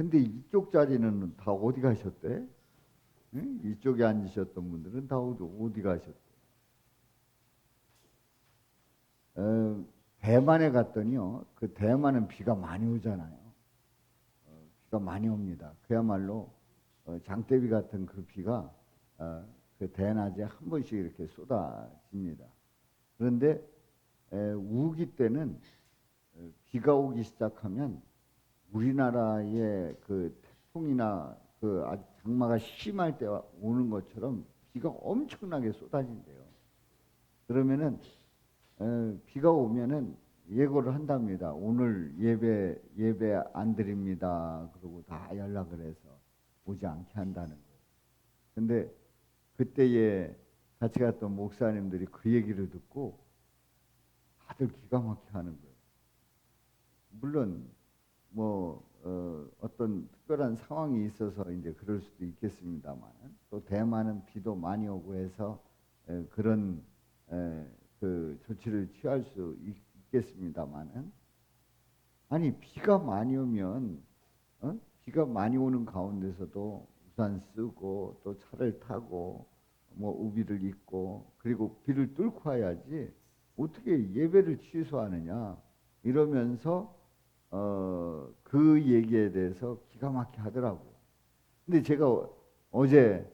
근데 이쪽 자리는 다 어디 가셨대? 응? 이쪽에 앉으셨던 분들은 다 어디 가셨대? 대만에 갔더니요. 그 대만은 비가 많이 오잖아요. 비가 많이 옵니다. 그야말로 장대비 같은 그 비가 그 대낮에 한 번씩 이렇게 쏟아집니다. 그런데 우기 때는 비가 오기 시작하면 우리나라의 그 태풍이나 그 아주 장마가 심할 때 오는 것처럼 비가 엄청나게 쏟아진대요. 그러면은 비가 오면은 예고를 한답니다. 오늘 예배 안 드립니다. 그러고 다 연락을 해서 오지 않게 한다는 거예요. 근데 그때에 같이 갔던 목사님들이 그 얘기를 듣고 다들 기가 막히게 하는 거예요. 물론 어떤 특별한 상황이 있어서 이제 그럴 수도 있겠습니다만 또 대만은 비도 많이 오고 해서 그런 그 조치를 취할 수 있겠습니다만은 아니 비가 많이 오면 비가 많이 오는 가운데서도 우산 쓰고 또 차를 타고 뭐 우비를 입고 그리고 비를 뚫고 와야지 어떻게 예배를 취소하느냐 이러면서 그 얘기에 대해서 기가 막히게 하더라고요. 근데 제가 어제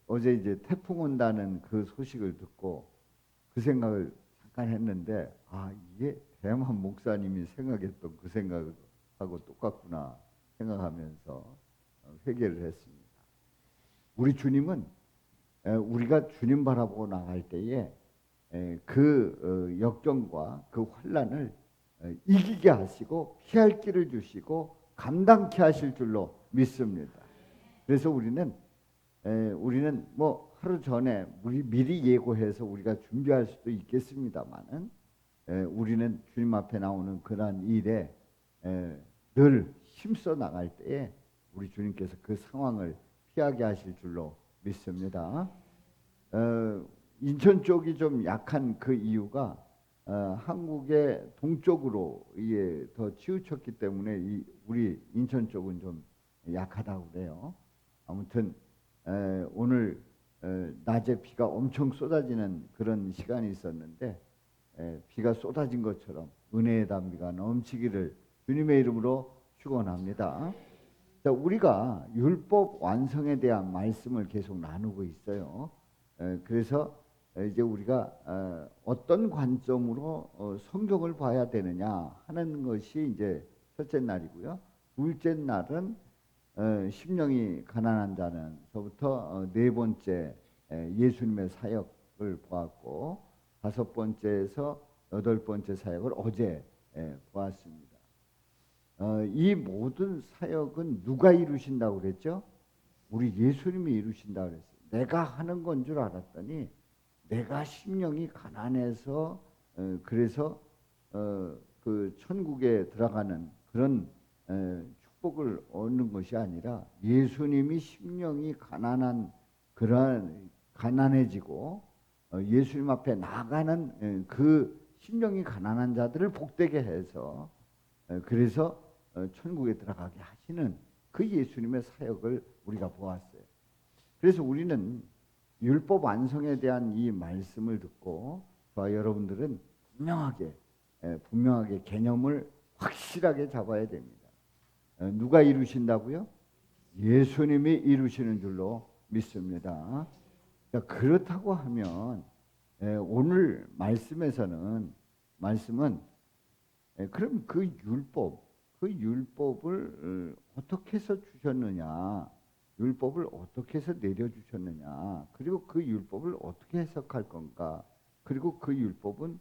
어제 이제 태풍 온다는 그 소식을 듣고 그 생각을 잠깐 했는데 이게 대만 목사님이 생각했던 그 생각하고 똑같구나 생각하면서 회개를 했습니다. 우리 주님은 우리가 주님 바라보고 나갈 때에 그 역경과 그 환난을 이기게 하시고 피할 길을 주시고 감당케 하실 줄로 믿습니다. 그래서 우리는 뭐 하루 전에 미리 예고해서 우리가 준비할 수도 있겠습니다만은 우리는 주님 앞에 나오는 그러한 일에 늘 힘써 나갈 때에 우리 주님께서 그 상황을 피하게 하실 줄로 믿습니다. 인천 쪽이 좀 약한 그 이유가 한국의 동쪽으로 이게 더 치우쳤기 때문에 우리 인천 쪽은 좀 약하다고 그래요. 아무튼 오늘 낮에 비가 엄청 쏟아지는 그런 시간이 있었는데 비가 쏟아진 것처럼 은혜의 담비가 넘치기를 주님의 이름으로 축원합니다. 자, 우리가 율법 완성에 대한 말씀을 계속 나누고 있어요. 그래서 이제 우리가 어떤 관점으로 성경을 봐야 되느냐 하는 것이 이제 첫째 날이고요. 둘째 날은 심령이 가난한 자는서부터 네 번째 예수님의 사역을 보았고 다섯 번째에서 여덟 번째 사역을 어제 보았습니다. 이 모든 사역은 누가 이루신다고 그랬죠? 우리 예수님이 이루신다고 그랬어요. 내가 하는 건 줄 알았더니 내가 심령이 가난해서 그래서 그 천국에 들어가는 그런 축복을 얻는 것이 아니라 예수님이 심령이 가난해지고 예수님 앞에 나가는 그 심령이 가난한 자들을 복되게 해서 그래서 천국에 들어가게 하시는 그 예수님의 사역을 우리가 보았어요. 그래서 우리는 율법 완성에 대한 이 말씀을 듣고 저와 여러분들은 분명하게 개념을 확실하게 잡아야 됩니다. 누가 이루신다고요? 예수님이 이루시는 줄로 믿습니다. 그렇다고 하면 오늘 말씀은 그럼 그 율법을 어떻게 해서 주셨느냐? 율법을 어떻게 해서 내려주셨느냐? 그리고 그 율법을 어떻게 해석할 건가? 그리고 그 율법은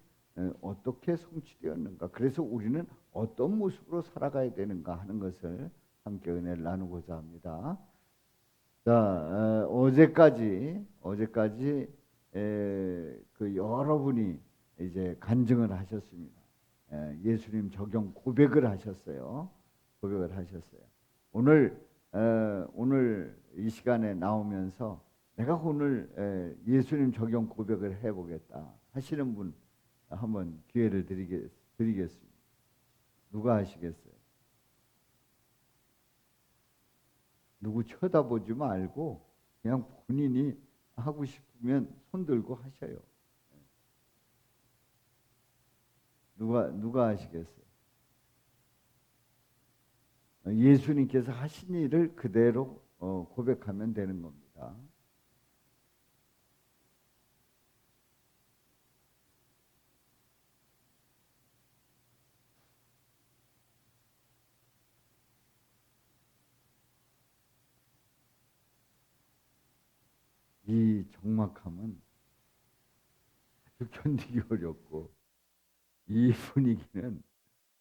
어떻게 성취되었는가? 그래서 우리는 어떤 모습으로 살아가야 되는가 하는 것을 함께 은혜를 나누고자 합니다. 자, 어제까지 그 여러분이 이제 간증을 하셨습니다. 예수님 적용 고백을 하셨어요. 오늘 이 시간에 나오면서 내가 오늘 예수님 적용 고백을 해보겠다 하시는 분 한번 기회를 드리겠습니다. 누가 하시겠어요? 누구 쳐다보지 말고 그냥 본인이 하고 싶으면 손 들고 하셔요. 누가 하시겠어요? 예수님께서 하신 일을 그대로 고백하면 되는 겁니다. 이 적막함은 아주 견디기 어렵고 이 분위기는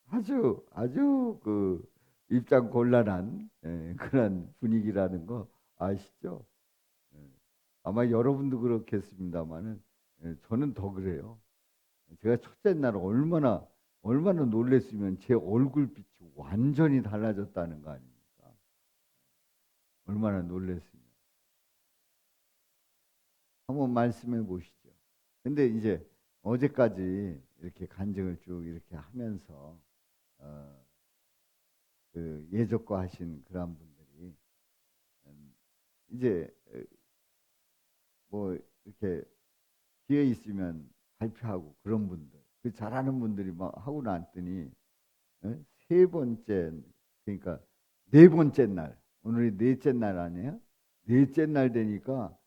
아주 그 입장 곤란한 그런 분위기라는 거 아시죠? 예, 아마 여러분도 그렇겠습니다만은 저는 더 그래요. 제가 첫째 날 얼마나 놀랬으면 제 얼굴빛이 완전히 달라졌다는 거 아닙니까? 얼마나 놀랬으면. 한번 말씀해 보시죠. 근데 이제 어제까지 이렇게 간증을 쭉 이렇게 하면서 어, 그 예적과 하신 그런 분들이 이제 뭐 이렇게 기회 있으면 발표하고 그런 분들, 그 잘하는 분들이 막 하고 났더니 세 번째, 그러니까 네 번째 날, 오늘이 넷째 날 아니에요? 넷째 날 되니까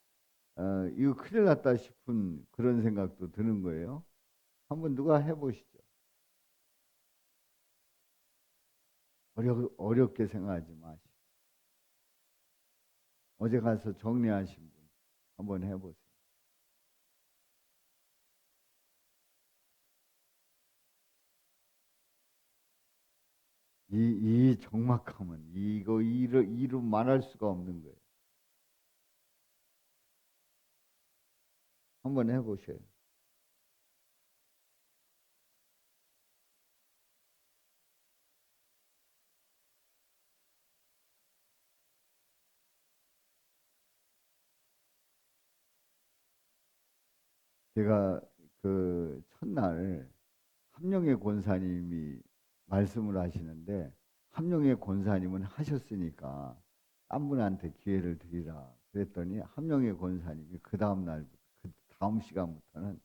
이거 큰일 났다 싶은 그런 생각도 드는 거예요. 한번 누가 해보시죠. 어렵게 생각하지 마시고. 어제 가서 정리하신 분 한번 해보세요. 이 적막함은 이거 이루 말할 수가 없는 거예요. 한번 해보셔요. 제가 그 첫날 함령의 권사님이 말씀을 하시는데 함령의 권사님은 하셨으니까 딴 분한테 기회를 드리라 그랬더니 함령의 권사님이 그 다음 날, 그 다음 시간부터는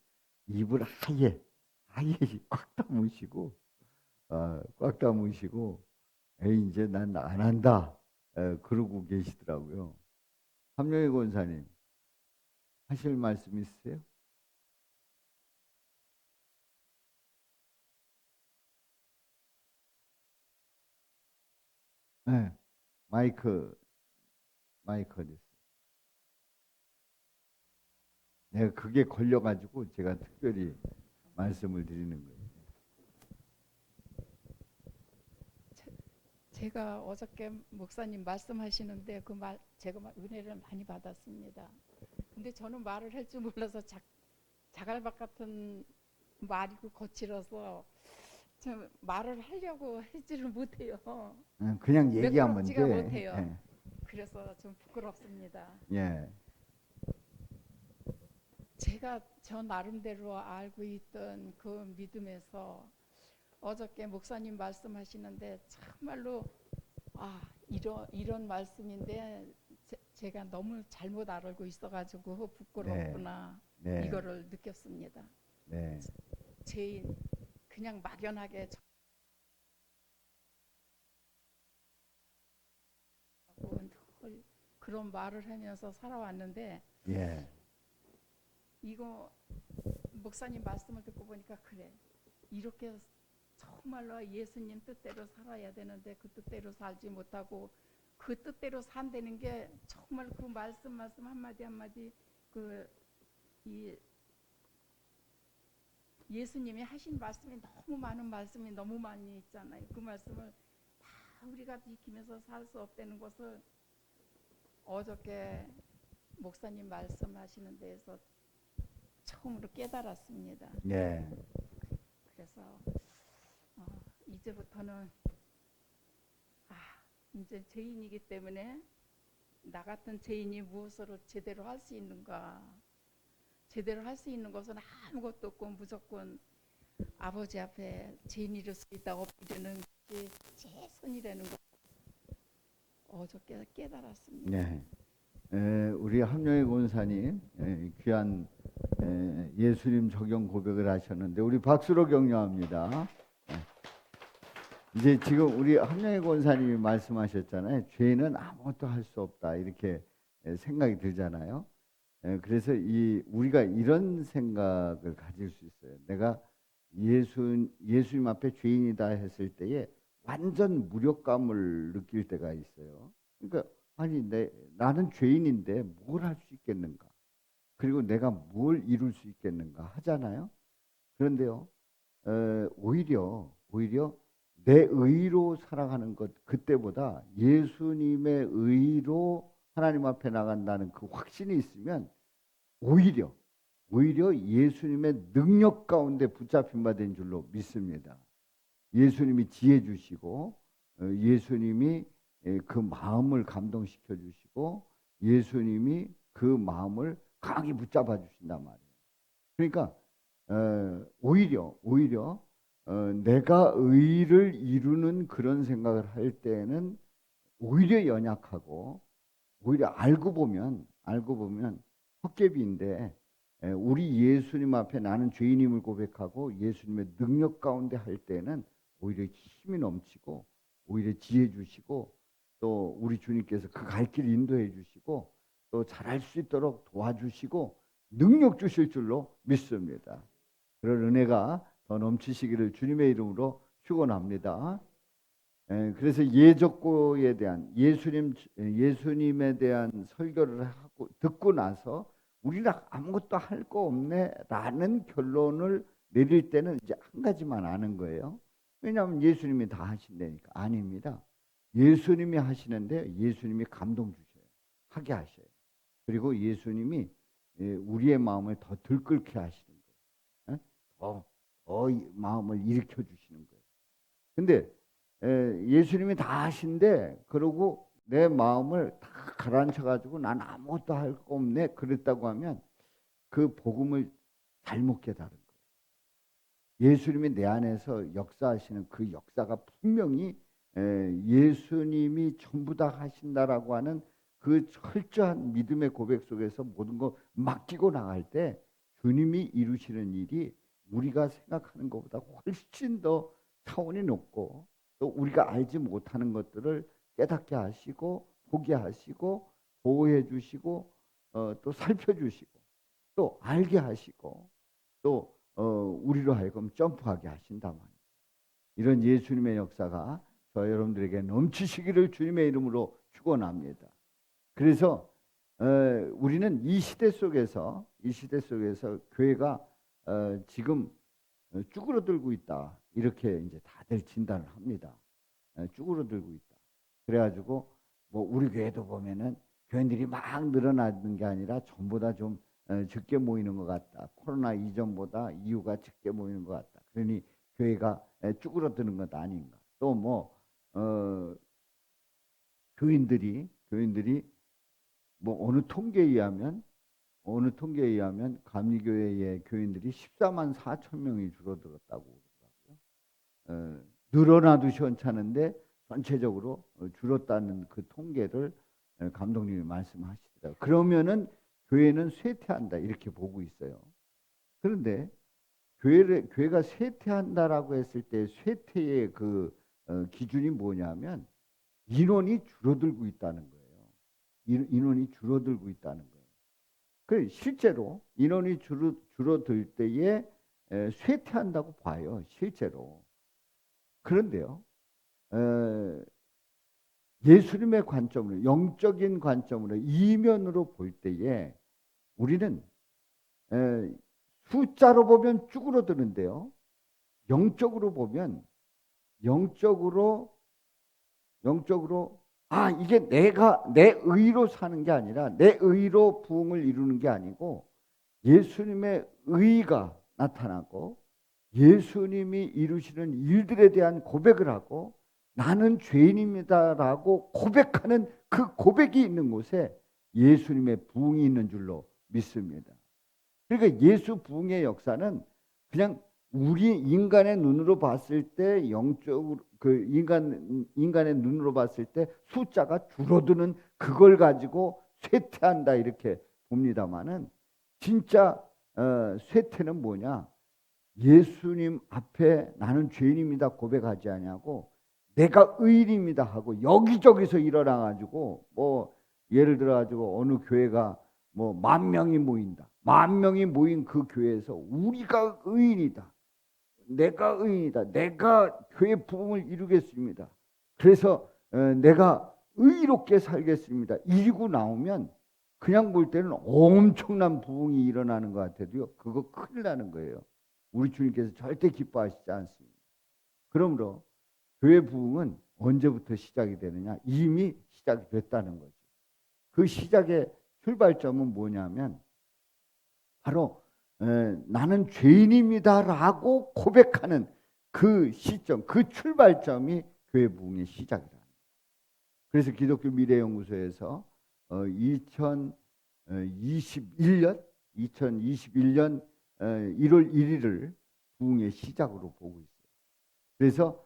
입을 아예 꽉 다무시고 꽉 다무시고 에이 이제 난 안 한다 그러고 계시더라고요. 함령의 권사님 하실 말씀 있으세요? 네. 마이크 어디 있어요? 내가 그게 걸려가지고 제가 특별히 말씀을 드리는 거예요. 제가 어저께 목사님 말씀하시는데 그 말 제가 은혜를 많이 받았습니다. 근데 저는 말을 할 줄 몰라서 자갈박 같은 말이고 거칠어서 참 말을 하려고 하지를 못해요. 그냥 얘기하면 매끄럽지가 돼. 못해요. 그래서 좀 부끄럽습니다. 예. 제가 저 나름대로 알고 있던 그 믿음에서 어저께 목사님 말씀하시는데 참말로 이런 말씀인데 제가 너무 잘못 알고 있어가지고 네. 부끄럽구나 네. 이거를 느꼈습니다. 네. 죄인 그냥 막연하게 그런 말을 하면서 살아왔는데 예. 이거 목사님 말씀을 듣고 보니까 그래 이렇게 정말로 예수님 뜻대로 살아야 되는데 그 뜻대로 살지 못하고 그 뜻대로 산다는 게 정말 그 말씀 한마디 한마디 그이 예수님이 하신 말씀이 너무 많은 말씀이 너무 많이 있잖아요. 그 말씀을 다 우리가 지키면서 살 수 없다는 것을 어저께 목사님 말씀하시는 데에서 처음으로 깨달았습니다. 예. 그래서 이제부터는 아 이제 죄인이기 때문에 나 같은 죄인이 무엇을 제대로 할 수 있는가. 제대로 할 수 있는 것은 아무것도 없고 무조건 아버지 앞에 죄인이를 수 있다고 비르는 게 최선이라는 거 어저께 깨달았습니다. 네. 우리 함영희 권사님 귀한 예수님 적용 고백을 하셨는데 우리 박수로 격려합니다. 이제 지금 우리 함영희 권사님이 말씀하셨잖아요. 죄는 아무것도 할 수 없다 이렇게 생각이 들잖아요. 그래서 우리가 이런 생각을 가질 수 있어요. 내가 예수님 앞에 죄인이다 했을 때에 완전 무력감을 느낄 때가 있어요. 그러니까 아니 나는 죄인인데 뭘 할 수 있겠는가? 그리고 내가 뭘 이룰 수 있겠는가 하잖아요. 그런데요, 오히려 내 의로 살아가는 것 그때보다 예수님의 의로 하나님 앞에 나간다는 그 확신이 있으면 오히려 예수님의 능력 가운데 붙잡힌 바 된 줄로 믿습니다. 예수님이 지혜 주시고 예수님이 그 마음을 감동시켜 주시고 예수님이 그 마음을 강하게 붙잡아 주신단 말이에요. 그러니까 오히려 내가 의를 이루는 그런 생각을 할 때는 오히려 연약하고 오히려 알고 보면 헛개비인데 우리 예수님 앞에 나는 죄인임을 고백하고 예수님의 능력 가운데 할 때는 오히려 힘이 넘치고 오히려 지혜 주시고 또 우리 주님께서 그 갈 길 인도해 주시고 또 잘할 수 있도록 도와주시고 능력 주실 줄로 믿습니다. 그런 은혜가 더 넘치시기를 주님의 이름으로 축원합니다. 그래서 예적고에 대한 예수님에 대한 설교를 하고 듣고 나서 우리는 아무것도 할 거 없네라는 결론을 내릴 때는 이제 한 가지만 아는 거예요. 왜냐하면 예수님이 다 하신다니까. 아닙니다. 예수님이 하시는데 예수님이 감동 주셔요. 하게 하셔요. 그리고 예수님이 우리의 마음을 더 들끓게 하시는 거예요. 더 마음을 일으켜 주시는 거예요. 근데 예수님이 다 하신데 그러고 내 마음을 다 가라앉혀 가지고 난 아무것도 할 거 없네 그랬다고 하면 그 복음을 잘못 깨달은 거예요. 예수님이 내 안에서 역사하시는 그 역사가 분명히 예수님이 전부 다 하신다라고 하는 그 철저한 믿음의 고백 속에서 모든 거 맡기고 나갈 때 주님이 이루시는 일이 우리가 생각하는 것보다 훨씬 더 차원이 높고 또 우리가 알지 못하는 것들을 깨닫게 하시고 보게 하시고 보호해 주시고 또 살펴주시고 또 알게 하시고 또 우리로 하여금 점프하게 하신단 말이에요. 이런 예수님의 역사가 저 여러분들에게 넘치시기를 주님의 이름으로 축원합니다. 그래서 우리는 이 시대 속에서 교회가 지금 쭈그러들고 있다 이렇게 이제 다들 진단을 합니다. 쭈그러들고 있다. 그래가지고 뭐 우리 교회도 보면은 교인들이 막 늘어나는 게 아니라 전보다 좀 적게 모이는 것 같다. 코로나 이전보다 이후가 적게 모이는 것 같다. 그러니 교회가 쭈그러드는 것 아닌가. 또 뭐 교인들이 뭐 어느 통계에 의하면 감리교회의 교인들이 14만 4천 명이 줄어들었다고 그러더라고요. 늘어나도 시원찮은데 전체적으로 줄었다는 그 통계를 감독님이 말씀하시더라고요. 그러면은 교회는 쇠퇴한다 이렇게 보고 있어요. 그런데 교회가 쇠퇴한다라고 했을 때 쇠퇴의 그 기준이 뭐냐면 인원이 줄어들고 있다는 거예요. 인원이 줄어들고 있다는 거예요. 그 실제로 인원이 줄어들 때에 쇠퇴한다고 봐요. 실제로. 그런데요. 예수님의 관점으로 영적인 관점으로 이면으로 볼 때에 우리는 숫자로 보면 쭈그러드는데요. 영적으로 보면 영적으로 이게 내가 내 의로 사는 게 아니라 내 의로 부흥을 이루는 게 아니고 예수님의 의가 나타나고 예수님이 이루시는 일들에 대한 고백을 하고 나는 죄인입니다라고 고백하는 그 고백이 있는 곳에 예수님의 부흥이 있는 줄로 믿습니다. 그러니까 예수 부흥의 역사는 그냥 우리 인간의 눈으로 봤을 때 영적으로 그 인간의 눈으로 봤을 때 숫자가 줄어드는 그걸 가지고 쇠퇴한다 이렇게 봅니다만은 진짜 쇠퇴는 뭐냐? 예수님 앞에 나는 죄인입니다 고백하지 아니하고 내가 의인입니다 하고 여기저기서 일어나 가지고 뭐 예를 들어 가지고 어느 교회가 뭐 10,000명이 모인다. 10,000명이 모인 그 교회에서 우리가 의인이다. 내가 의인이다. 내가 교회 부흥을 이루겠습니다. 그래서 내가 의롭게 살겠습니다. 이러고 나오면 그냥 볼 때는 엄청난 부흥이 일어나는 것 같아도요. 그거 큰일 나는 거예요. 우리 주님께서 절대 기뻐하시지 않습니다. 그러므로 교회 부흥은 언제부터 시작이 되느냐? 이미 시작이 됐다는 거죠. 그 시작의 출발점은 뭐냐면 바로 나는 죄인입니다라고 고백하는 그 시점, 그 출발점이 교회 부흥의 시작이다. 그래서 기독교 미래연구소에서 2021년 1월 1일을 부흥의 시작으로 보고 있어요. 그래서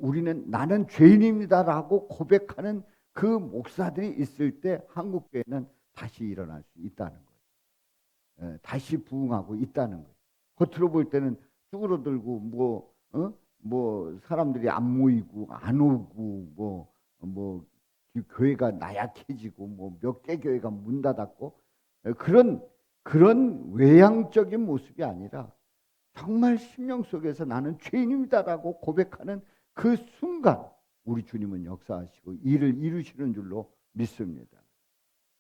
우리는 나는 죄인입니다라고 고백하는 그 목사들이 있을 때 한국교회는 다시 일어날 수 있다는 거예요. 다시 부흥하고 있다는 거예요. 겉으로 볼 때는 쭈그러들고 뭐 사람들이 안 모이고 안 오고 뭐 교회가 나약해지고 뭐 몇 개 교회가 문 닫았고 그런 외향적인 모습이 아니라 정말 심령 속에서 나는 죄인입니다라고 고백하는 그 순간 우리 주님은 역사하시고 일을 이루시는 줄로 믿습니다.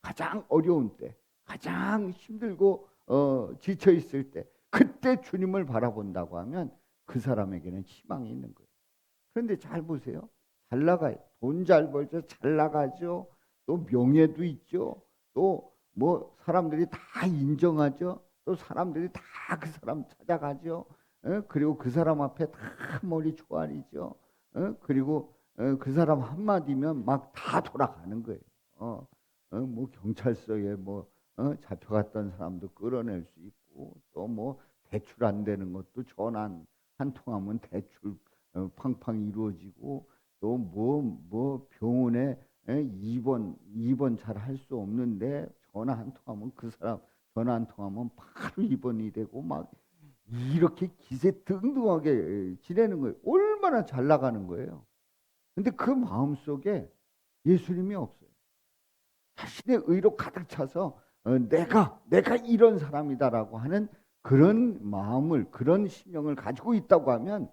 가장 어려운 때, 가장 힘들고 지쳐 있을 때 그때 주님을 바라본다고 하면 그 사람에게는 희망이 있는 거예요. 그런데 잘 보세요. 잘 나가요. 돈 잘 벌죠. 잘 나가죠. 또 명예도 있죠. 또 뭐 사람들이 다 인정하죠. 또 사람들이 다 그 사람 찾아가죠. 그리고 그 사람 앞에 다 머리 조아리죠. 그리고 그 사람 한마디면 막 다 돌아가는 거예요. 뭐 경찰서에 잡혀갔던 사람도 끌어낼 수 있고 또 뭐 대출 안 되는 것도 전화 한 통하면 대출 팡팡 이루어지고 또 뭐 병원에 입원 잘 할 수 없는데 전화 한 통하면 그 사람 전화 한 통하면 바로 입원이 되고 막 이렇게 기세등등하게 지내는 거예요. 얼마나 잘 나가는 거예요. 근데 그 마음속에 예수님이 없어요. 자신의 의로 가득 차서 내가 이런 사람이다라고 하는 그런 마음을 그런 심령을 가지고 있다고 하면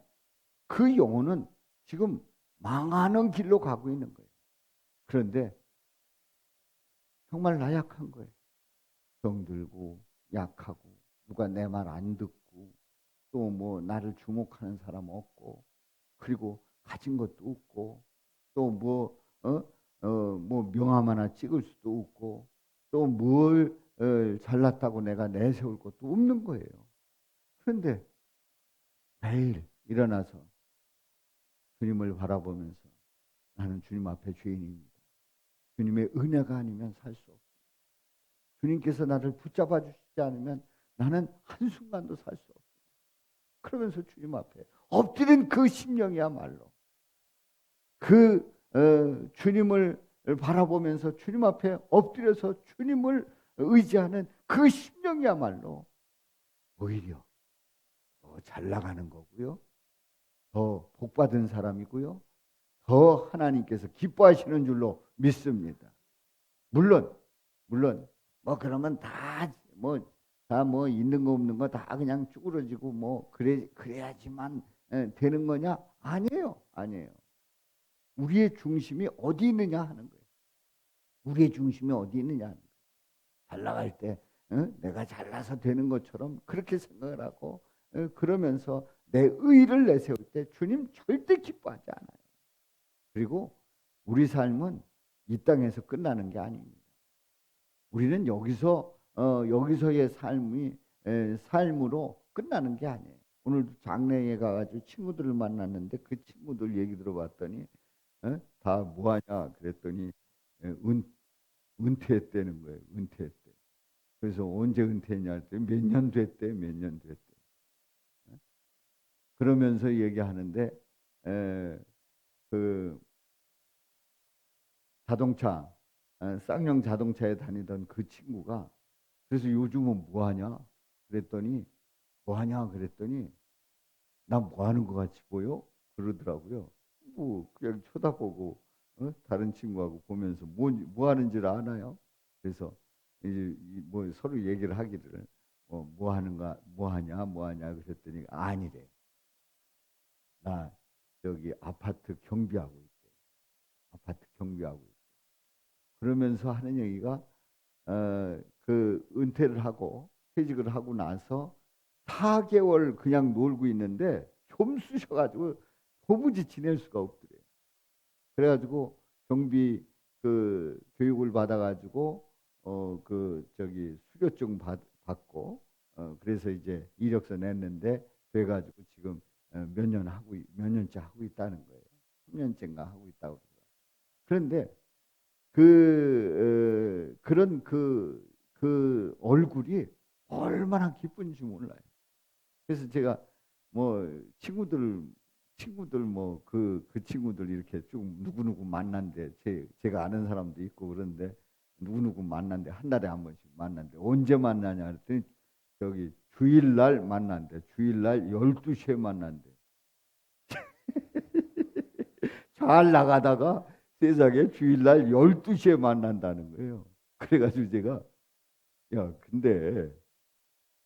그 영혼은 지금 망하는 길로 가고 있는 거예요. 그런데 정말 나약한 거예요. 병들고 약하고 누가 내 말 안 듣고 또 뭐 나를 주목하는 사람 없고 그리고 가진 것도 없고 또 뭐 명함 하나 찍을 수도 없고 또 뭘 잘났다고 내가 내세울 것도 없는 거예요. 그런데 매일 일어나서 주님을 바라보면서 나는 주님 앞에 죄인입니다. 주님의 은혜가 아니면 살 수 없습니다. 주님께서 나를 붙잡아 주시지 않으면 나는 한순간도 살 수 없습니다. 그러면서 주님 앞에 엎드린 그 심령이야말로 주님을 바라보면서 주님 앞에 엎드려서 주님을 의지하는 그 심령이야말로 오히려 더 잘 나가는 거고요. 더 복받은 사람이고요. 더 하나님께서 기뻐하시는 줄로 믿습니다. 물론 뭐 그러면 다 있는 거 없는 거 다 그냥 쭈그러지고 뭐 그래야지만 되는 거냐? 아니에요. 우리의 중심이 어디 있느냐 하는 거예요. 우리의 중심이 어디 있느냐 하는 거예요. 잘 나갈 때 내가 잘나서 되는 것처럼 그렇게 생각을 하고 그러면서 내 의를 내세울 때 주님 절대 기뻐하지 않아요. 그리고 우리 삶은 이 땅에서 끝나는 게 아닙니다. 우리는 여기서의 삶으로 끝나는 게 아니에요. 오늘도 장례에 가가지고 친구들을 만났는데 그 친구들 얘기 들어봤더니 다 뭐하냐 그랬더니 은퇴했다는 거예요. 은퇴했대. 그래서 언제 은퇴했냐 했더니 몇 년 됐대. 그러면서 얘기하는데 그 자동차 쌍용 자동차에 다니던 그 친구가 그래서 요즘은 뭐 하냐 그랬더니 뭐 하냐 그랬더니 나 뭐 하는 것 같이 보여? 그러더라고요. 뭐 그냥 쳐다보고 다른 친구하고 보면서 뭐 하는지를 아나요? 그래서 이제 뭐 서로 얘기를 하기를 뭐 하는가 뭐 하냐 그랬더니 아니래. 나 저기 아파트 경비하고 있대. 아파트 경비하고 있대. 그러면서 하는 얘기가 그 은퇴를 하고 퇴직을 하고 나서 4개월 그냥 놀고 있는데 좀 쑤셔가지고 도무지 지낼 수가 없더래요. 그래가지고 경비 그 교육을 받아가지고 그 저기 수료증 받고 그래서 이제 이력서 냈는데 돼가지고 지금 몇 년째 하고 있다는 거예요. 3년째인가 하고 있다고 그러더라고요. 그런데 그런 그 얼굴이 얼마나 기쁜지 몰라요. 그래서 제가 뭐 친구들 뭐 그 친구들 이렇게 쭉 누구누구 만난데 제가 아는 사람도 있고 그런데 누구누구 만난데 한 달에 한 번씩 만난데 언제 만나냐 그랬더니 저기 주일날 만난대. 주일날 12시에 만난대. 잘 나가다가 세상에 주일날 12시에 만난다는 거예요. 그래가지고 제가 야 근데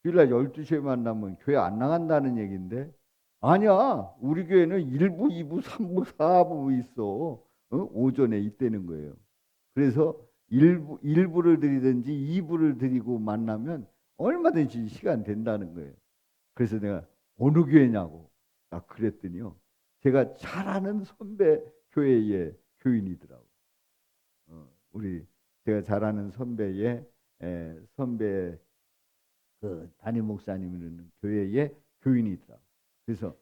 주일날 12시에 만나면 교회 안 나간다는 얘기인데 아니야. 우리 교회는 1부, 2부, 3부, 4부 있어. 오전에 있다는 거예요. 그래서 일부를 드리든지 2부를 드리고 만나면 얼마든지 시간 된다는 거예요. 그래서 내가 어느 교회냐고 딱 그랬더니요. 제가 잘 아는 선배 교회의 교인이더라고. 우리 제가 잘 아는 선배의 선배 그 담임 목사님이라는 교회의 교인이더라고. 그래서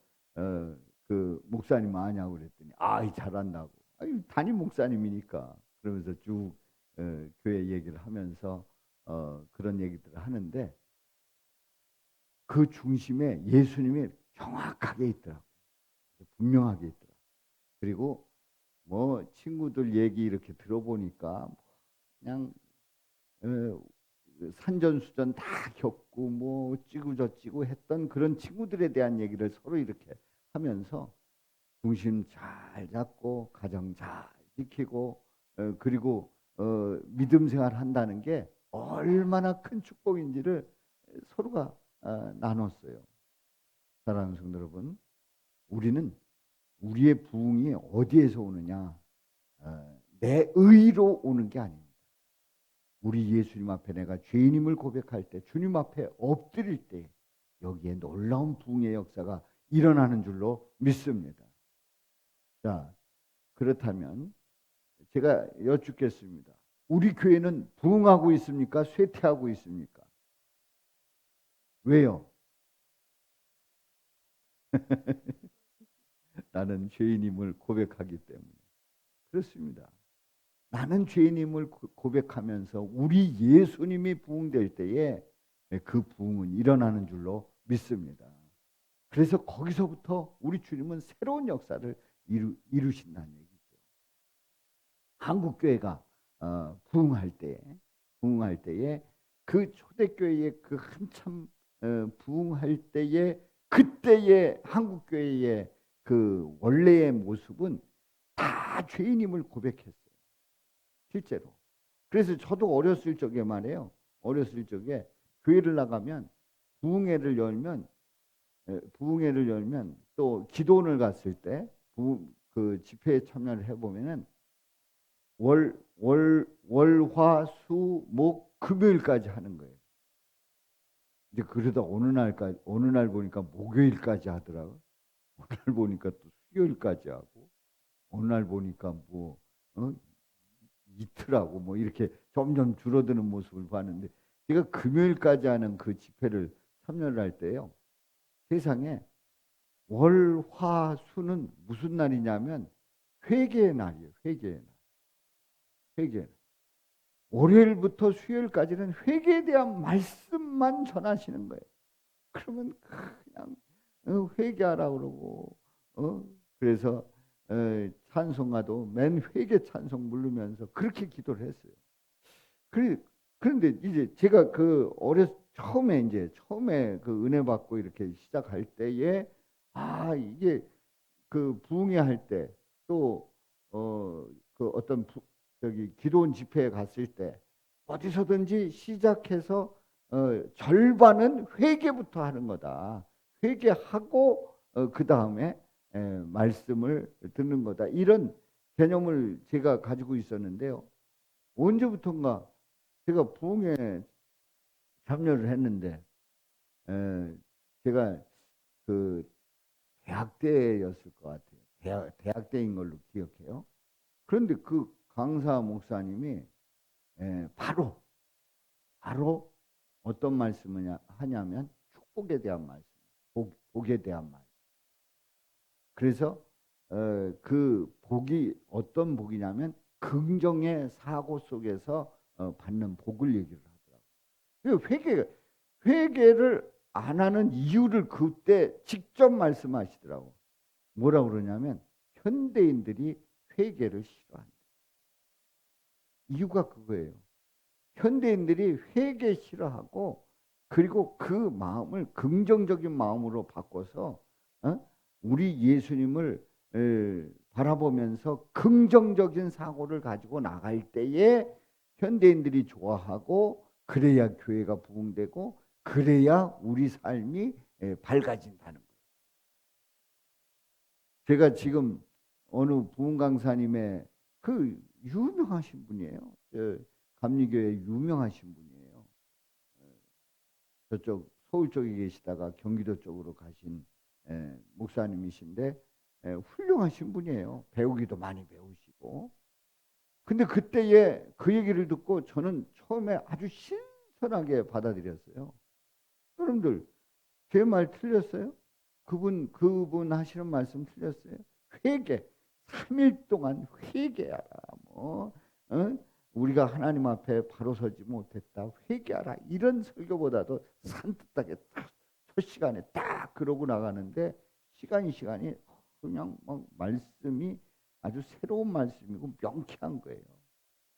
그 목사님 아냐고 그랬더니 아, 잘한다고. 아니, 담임 목사님이니까 그러면서 쭉 교회 얘기를 하면서 그런 얘기들을 하는데 그 중심에 예수님이 정확하게 있더라고. 분명하게 있더라고. 그리고 뭐 친구들 얘기 이렇게 들어보니까 그냥 산전수전 다 겪고 뭐 찌고 저찌고 했던 그런 친구들에 대한 얘기를 서로 이렇게 하면서 중심 잘 잡고 가정 잘 지키고 그리고 믿음 생활 한다는 게 얼마나 큰 축복인지를 서로가 나눴어요. 사랑하는 성도 여러분, 우리는 우리의 부흥이 어디에서 오느냐? 내 의로 오는 게 아닙니다. 우리 예수님 앞에 내가 죄인임을 고백할 때 주님 앞에 엎드릴 때 여기에 놀라운 부흥의 역사가 일어나는 줄로 믿습니다. 자, 그렇다면 제가 여쭙겠습니다. 우리 교회는 부흥하고 있습니까? 쇠퇴하고 있습니까? 왜요? 나는 죄인임을 고백하기 때문에. 그렇습니다. 나는 죄인임을 고백하면서 우리 예수님이 부흥될 때에 그 부흥은 일어나는 줄로 믿습니다. 그래서 거기서부터 우리 주님은 새로운 역사를 이루신다는 얘기죠. 한국교회가 부흥할 때에 그 초대교회의 그 한참 부흥할 때에 그때의 한국교회의 그 원래의 모습은 다 죄인임을 고백했어요. 실제로. 그래서 저도 어렸을 적에 말이에요. 어렸을 적에 교회를 나가면 부흥회를 열면 또 기도원을 갔을 때 그 집회에 참여를 해보면은 월, 화, 수, 목, 금요일까지 하는 거예요. 이제 그러다 어느 날 보니까 목요일까지 하더라고. 어느 날 보니까 또 수요일까지 하고, 어느 날 보니까 뭐 이틀하고 뭐 이렇게 점점 줄어드는 모습을 봤는데 제가 금요일까지 하는 그 집회를 참여를 할 때요. 세상에 월, 화, 수는 무슨 날이냐면 회개의 날이에요. 회개의 날. 회개. 월요일부터 수요일까지는 회개에 대한 말씀만 전하시는 거예요. 그러면 그냥 회개하라 그러고 그래서 찬송가도 맨 회개 찬송 부르면서 그렇게 기도를 했어요. 그런데 이제 제가 그 처음에 그 은혜 받고 이렇게 시작할 때에 이게 그 부흥회 때 또 그 어떤 저기 기도원 집회에 갔을 때 어디서든지 시작해서 절반은 회개부터 하는 거다. 회개하고 그 다음에 말씀을 듣는 거다. 이런 개념을 제가 가지고 있었는데요. 언제부턴가 제가 부흥회 참여를 했는데 제가 그 대학 때였을 것 같아요. 대학 때인 걸로 기억해요. 그런데 그 강사 목사님이 바로 어떤 말씀을 하냐면 축복에 대한 말씀, 복에 대한 말씀. 그래서 그 복이 어떤 복이냐면 긍정의 사고 속에서 받는 복을 얘기를 하더라고요. 회개를 안 하는 이유를 그때 직접 말씀하시더라고. 뭐라고 그러냐면 현대인들이 회개를 싫어한다. 이유가 그거예요. 현대인들이 회개 싫어하고 그리고 그 마음을 긍정적인 마음으로 바꿔서 우리 예수님을 바라보면서 긍정적인 사고를 가지고 나갈 때에 현대인들이 좋아하고 그래야 교회가 부흥되고 그래야 우리 삶이 밝아진다는 거예요. 제가 지금 어느 부흥 강사님의 그 유명하신 분이에요. 감리교회 유명하신 분이에요. 저쪽 서울 쪽에 계시다가 경기도 쪽으로 가신 목사님이신데 훌륭하신 분이에요. 배우기도 많이 배우시고. 근데 그때에 그 얘기를 듣고 저는 처음에 아주 신선하게 받아들였어요. 여러분들 제 말 틀렸어요? 그분 하시는 말씀 틀렸어요? 회개 3일 동안 회개하라. 우리가 하나님 앞에 바로 서지 못했다. 회개하라. 이런 설교보다도 산뜻하게 딱 첫 시간에 딱 그러고 나가는데 시간이 그냥 막 말씀이 아주 새로운 말씀이고 명쾌한 거예요.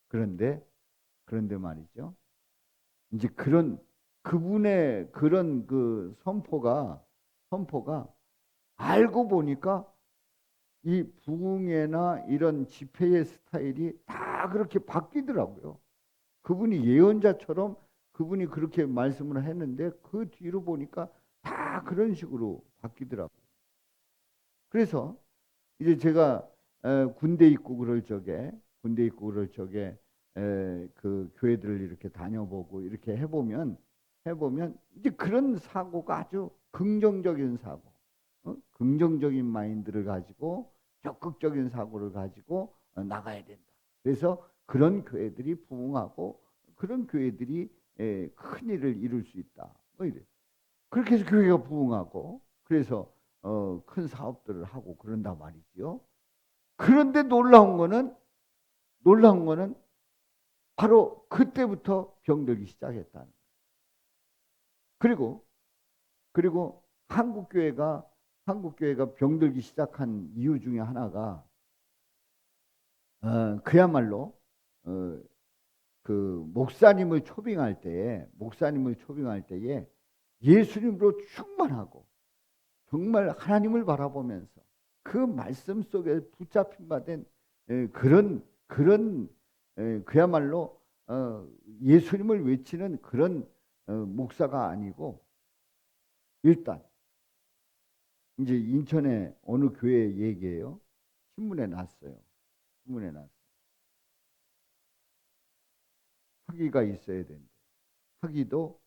그런데 말이죠. 이제 그분의 그런 그 선포가 알고 보니까 이 부흥회나 이런 집회의 스타일이 다 그렇게 바뀌더라고요. 그분이 예언자처럼 그분이 그렇게 말씀을 했는데 그 뒤로 보니까 다 그런 식으로 바뀌더라고요. 그래서 이제 제가 군대 있고 그럴 적에 그 교회들을 이렇게 다녀보고 이렇게 해보면 이제 그런 사고가 아주 긍정적인 사고, 긍정적인 마인드를 가지고 적극적인 사고를 가지고 나가야 된다. 그래서 그런 교회들이 부흥하고 그런 교회들이 큰 일을 이룰 수 있다. 뭐 이래. 그렇게 해서 교회가 부흥하고 그래서 큰 사업들을 하고 그런단 말이지요. 그런데 놀라운 거는 바로 그때부터 병들기 시작했다는 거예요. 그리고 한국 교회가 병들기 시작한 이유 중에 하나가 그야말로 그 목사님을 초빙할 때에 예수님으로 충만하고 정말 하나님을 바라보면서 그 말씀 속에 붙잡힌 바 된 그런 그야말로 예수님을 외치는 그런 목사가 아니고 일단 이제 인천의 어느 교회 얘기예요. 신문에 났어요. 학위가 있어야 되는데 학위도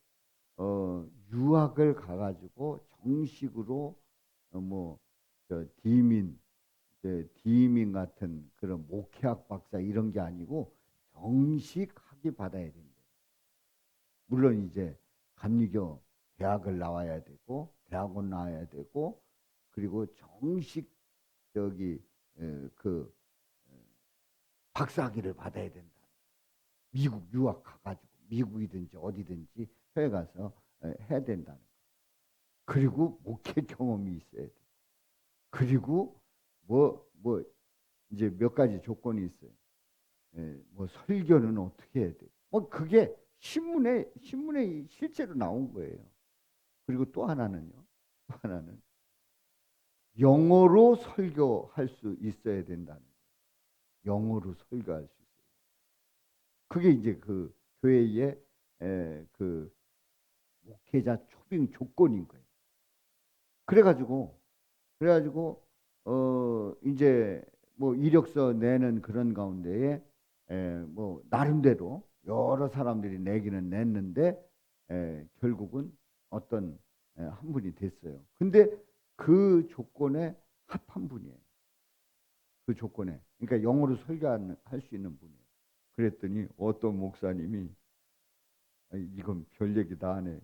유학을 가가지고 정식으로 디민 같은 그런 목회학 박사 이런 게 아니고 정식 학위 받아야 된대. 물론 이제 감리교 대학을 나와야 되고 대학원 나와야 되고 그리고 정식 박사학위를 받아야 된다. 미국 유학 가가지고 미국이든지 어디든지 해외 가서 해야 된다는 거. 그리고 목회 경험이 있어야 돼. 그리고 이제 몇 가지 조건이 있어요. 뭐 설교는 어떻게 해야 돼? 뭐 그게 신문에 실제로 나온 거예요. 그리고 또 하나는요. 또 하나는 영어로 설교할 수 있어야 된다는 거예요. 영어로 설교할 수 있어요. 그게 이제 그 교회의 그 목회자 초빙 조건인 거예요. 그래가지고 이제 뭐 이력서 내는 그런 가운데에 뭐 나름대로 여러 사람들이 내기는 냈는데 결국은 어떤 한 분이 됐어요. 근데 그 조건에 합한 분이에요. 그 조건에. 그러니까 영어로 설교할 수 있는 분이에요. 그랬더니 어떤 목사님이 이건 별 얘기 다 하네.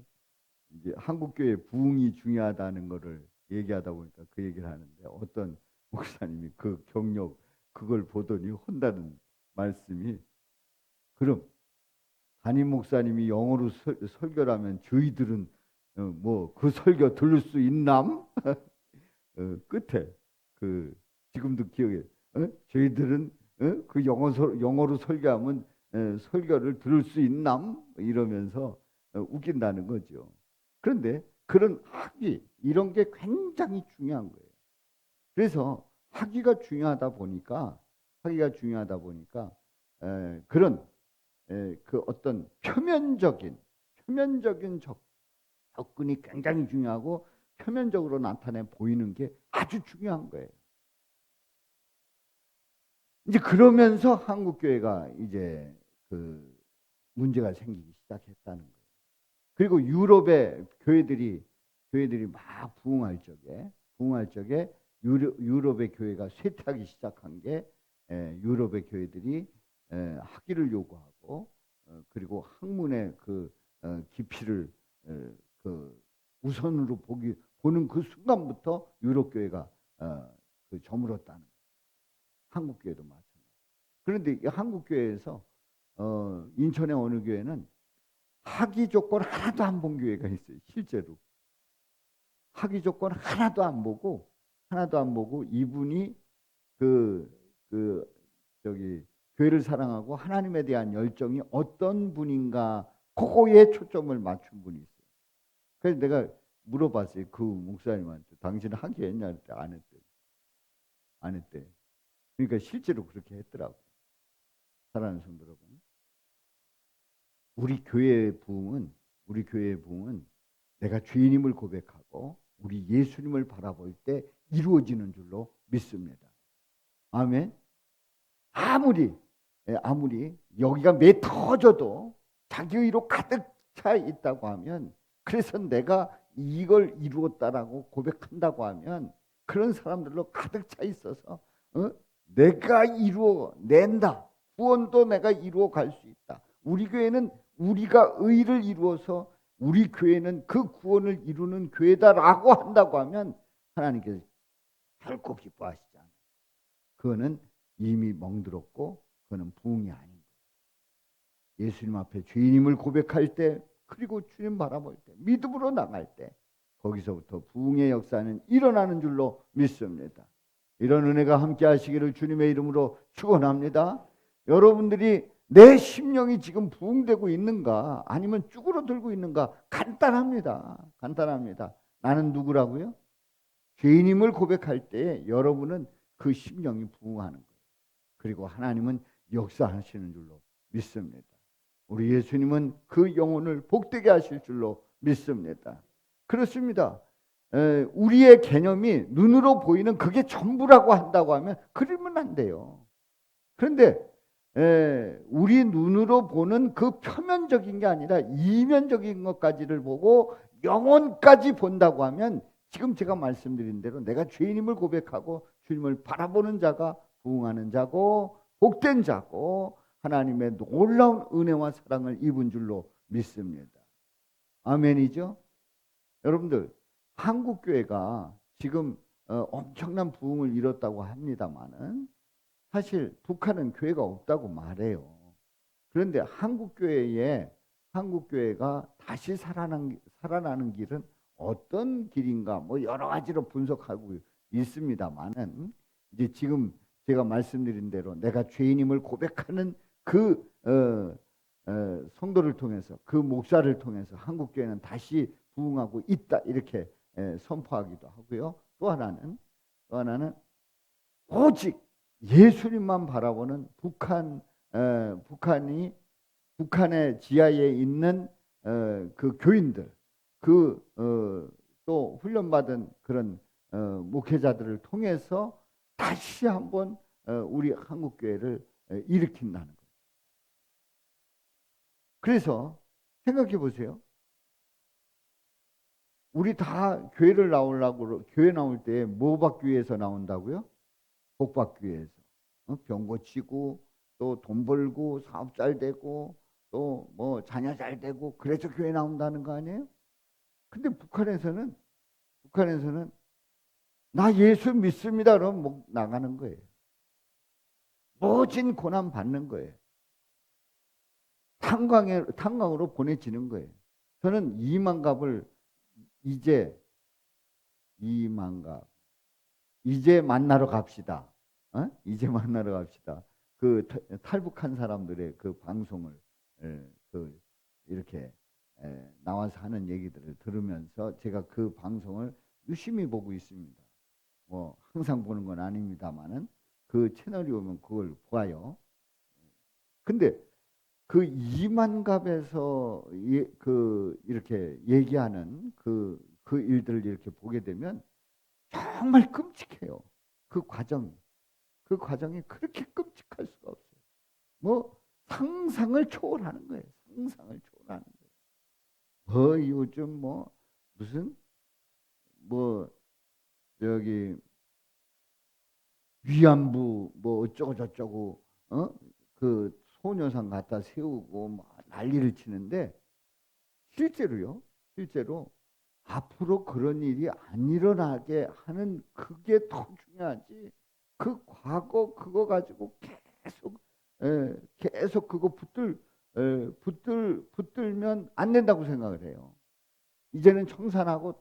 이제 한국교회 부흥이 중요하다는 거를 얘기하다 보니까 그 얘기를 하는데 어떤 목사님이 그 경력 그걸 보더니 혼다는 말씀이 그럼 담임 목사님이 영어로 설교라면 저희들은 뭐 그 설교 들을 수 있남? 끝에 그 지금도 기억해. 저희들은 그 영어로 설교하면 설교를 들을 수 있남? 이러면서 웃긴다는 거죠. 그런데 그런 학위 이런 게 굉장히 중요한 거예요. 그래서 학위가 중요하다 보니까 그런 그 어떤 표면적인 접근이 굉장히 중요하고 표면적으로 나타내 보이는 게 아주 중요한 거예요. 이제 그러면서 한국 교회가 이제 그 문제가 생기기 시작했다는 거예요. 그리고 유럽의 교회들이 막 부흥할 적에 유럽의 교회가 쇠퇴하기 시작한 게 유럽의 교회들이 학위를 요구하고 그리고 학문의 그 깊이를 그 우선으로 보는 그 순간부터 유럽 교회가 그 저물었다는 거예요. 한국 교회도 마찬가지. 그런데 이 한국 교회에서 인천의 어느 교회는 학위 조건 하나도 안 본 교회가 있어요. 실제로 학위 조건 하나도 안 보고 이분이 저기 교회를 사랑하고 하나님에 대한 열정이 어떤 분인가 그거에 초점을 맞춘 분이 있어요. 그래서 내가 물어봤어요. 그 목사님한테 당신 학위 했냐 했더니 안 했대. 그러니까 실제로 그렇게 했더라고. 사랑하는 성도 여러분, 우리 교회의 부흥은 내가 주인임을 고백하고 우리 예수님을 바라볼 때 이루어지는 줄로 믿습니다. 아멘. 아무리 여기가 매 터져도 자기 의로 가득 차 있다고 하면, 그래서 내가 이걸 이루었다라고 고백한다고 하면 그런 사람들로 가득 차 있어서 내가 이루어낸다. 구원도 내가 이루어 갈 수 있다. 우리 교회는 우리가 의를 이루어서 우리 교회는 그 구원을 이루는 교회다라고 한다고 하면 하나님께서 결코 기뻐하시지 않아요. 그거는 이미 멍들었고 그거는 부흥이 아닌 거예요. 예수님 앞에 주인임을 고백할 때, 그리고 주님 바라볼 때, 믿음으로 나갈 때 거기서부터 부흥의 역사는 일어나는 줄로 믿습니다. 이런 은혜가 함께 하시기를 주님의 이름으로 축원합니다. 여러분들이 내 심령이 지금 부흥되고 있는가 아니면 쭈그러들고 있는가 간단합니다. 나는 누구라고요? 죄인임을 고백할 때 여러분은 그 심령이 부흥하는 거예요. 그리고 하나님은 역사하시는 줄로 믿습니다. 우리 예수님은 그 영혼을 복되게 하실 줄로 믿습니다. 그렇습니다. 우리의 개념이 눈으로 보이는 그게 전부라고 한다고 하면 그러면 안 돼요. 그런데 우리 눈으로 보는 그 표면적인 게 아니라 이면적인 것까지를 보고 영혼까지 본다고 하면, 지금 제가 말씀드린 대로 내가 죄인임을 고백하고 주님을 바라보는 자가 부흥하는 자고 복된 자고 하나님의 놀라운 은혜와 사랑을 입은 줄로 믿습니다. 아멘이죠? 여러분들, 한국교회가 지금 엄청난 부흥을 이뤘다고 합니다마는 사실 북한은 교회가 없다고 말해요. 그런데 한국교회가 다시 살아나는 길은 어떤 길인가 뭐 여러 가지로 분석하고 있습니다만은 이제 지금 제가 말씀드린 대로 내가 죄인임을 고백하는 그 성도를 통해서 그 목사를 통해서 한국교회는 다시 부흥하고 있다 이렇게 선포하기도 하고요. 또 하나는 오직 예수님만 바라보는 북한의 지하에 있는 그 교인들, 또 훈련받은 그런 목회자들을 통해서 다시 한번 우리 한국교회를 일으킨다는 거예요. 그래서 생각해 보세요. 우리 다 교회를 나오려고 교회 나올 때 뭐 받기 위해서 나온다고요? 복 받기 위해서. 병 고치고 또 돈 벌고 사업 잘 되고 또 뭐 자녀 잘 되고 그래서 교회 나온다는 거 아니에요? 근데 북한에서는 나 예수 믿습니다 그러면 목 나가는 거예요. 모진 고난 받는 거예요. 탄광으로 보내지는 거예요. 저는 이만갑을 이제 만나러 갑시다. 이제 만나러 갑시다. 그 탈북한 사람들의 그 방송을 이렇게 나와서 하는 얘기들을 들으면서 제가 그 방송을 유심히 보고 있습니다. 뭐 항상 보는 건 아닙니다만은 그 채널이 오면 그걸 봐요. 근데 그 이만갑에서 이렇게 얘기하는 그 일들을 이렇게 보게 되면 정말 끔찍해요. 그 과정이 그렇게 끔찍할 수가 없어요. 뭐 상상을 초월하는 거예요. 상상을 초월하는 거예요. 뭐 요즘 뭐 무슨 뭐 여기 위안부 뭐 어쩌고 저쩌고 그 소녀상 갖다 세우고 막 난리를 치는데 실제로 앞으로 그런 일이 안 일어나게 하는 그게 더 중요하지. 그 과거 그거 가지고 계속 그거 붙들면 안 된다고 생각을 해요. 이제는 청산하고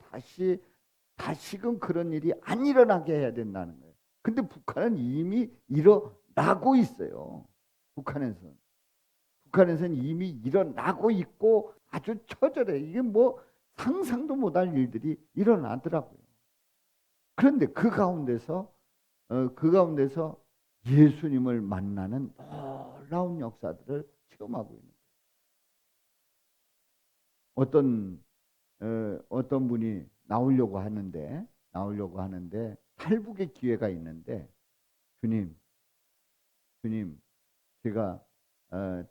다시금 그런 일이 안 일어나게 해야 된다는 거예요. 근데 북한은 이미 일어나고 있어요. 북한에서는 이미 일어나고 있고 아주 처절해. 이게 뭐 상상도 못할 일들이 일어나더라고요. 그런데 그 가운데서 예수님을 만나는 놀라운 역사들을 체험하고 있는 거예요. 어떤 분이 나오려고 하는데 탈북의 기회가 있는데 주님 제가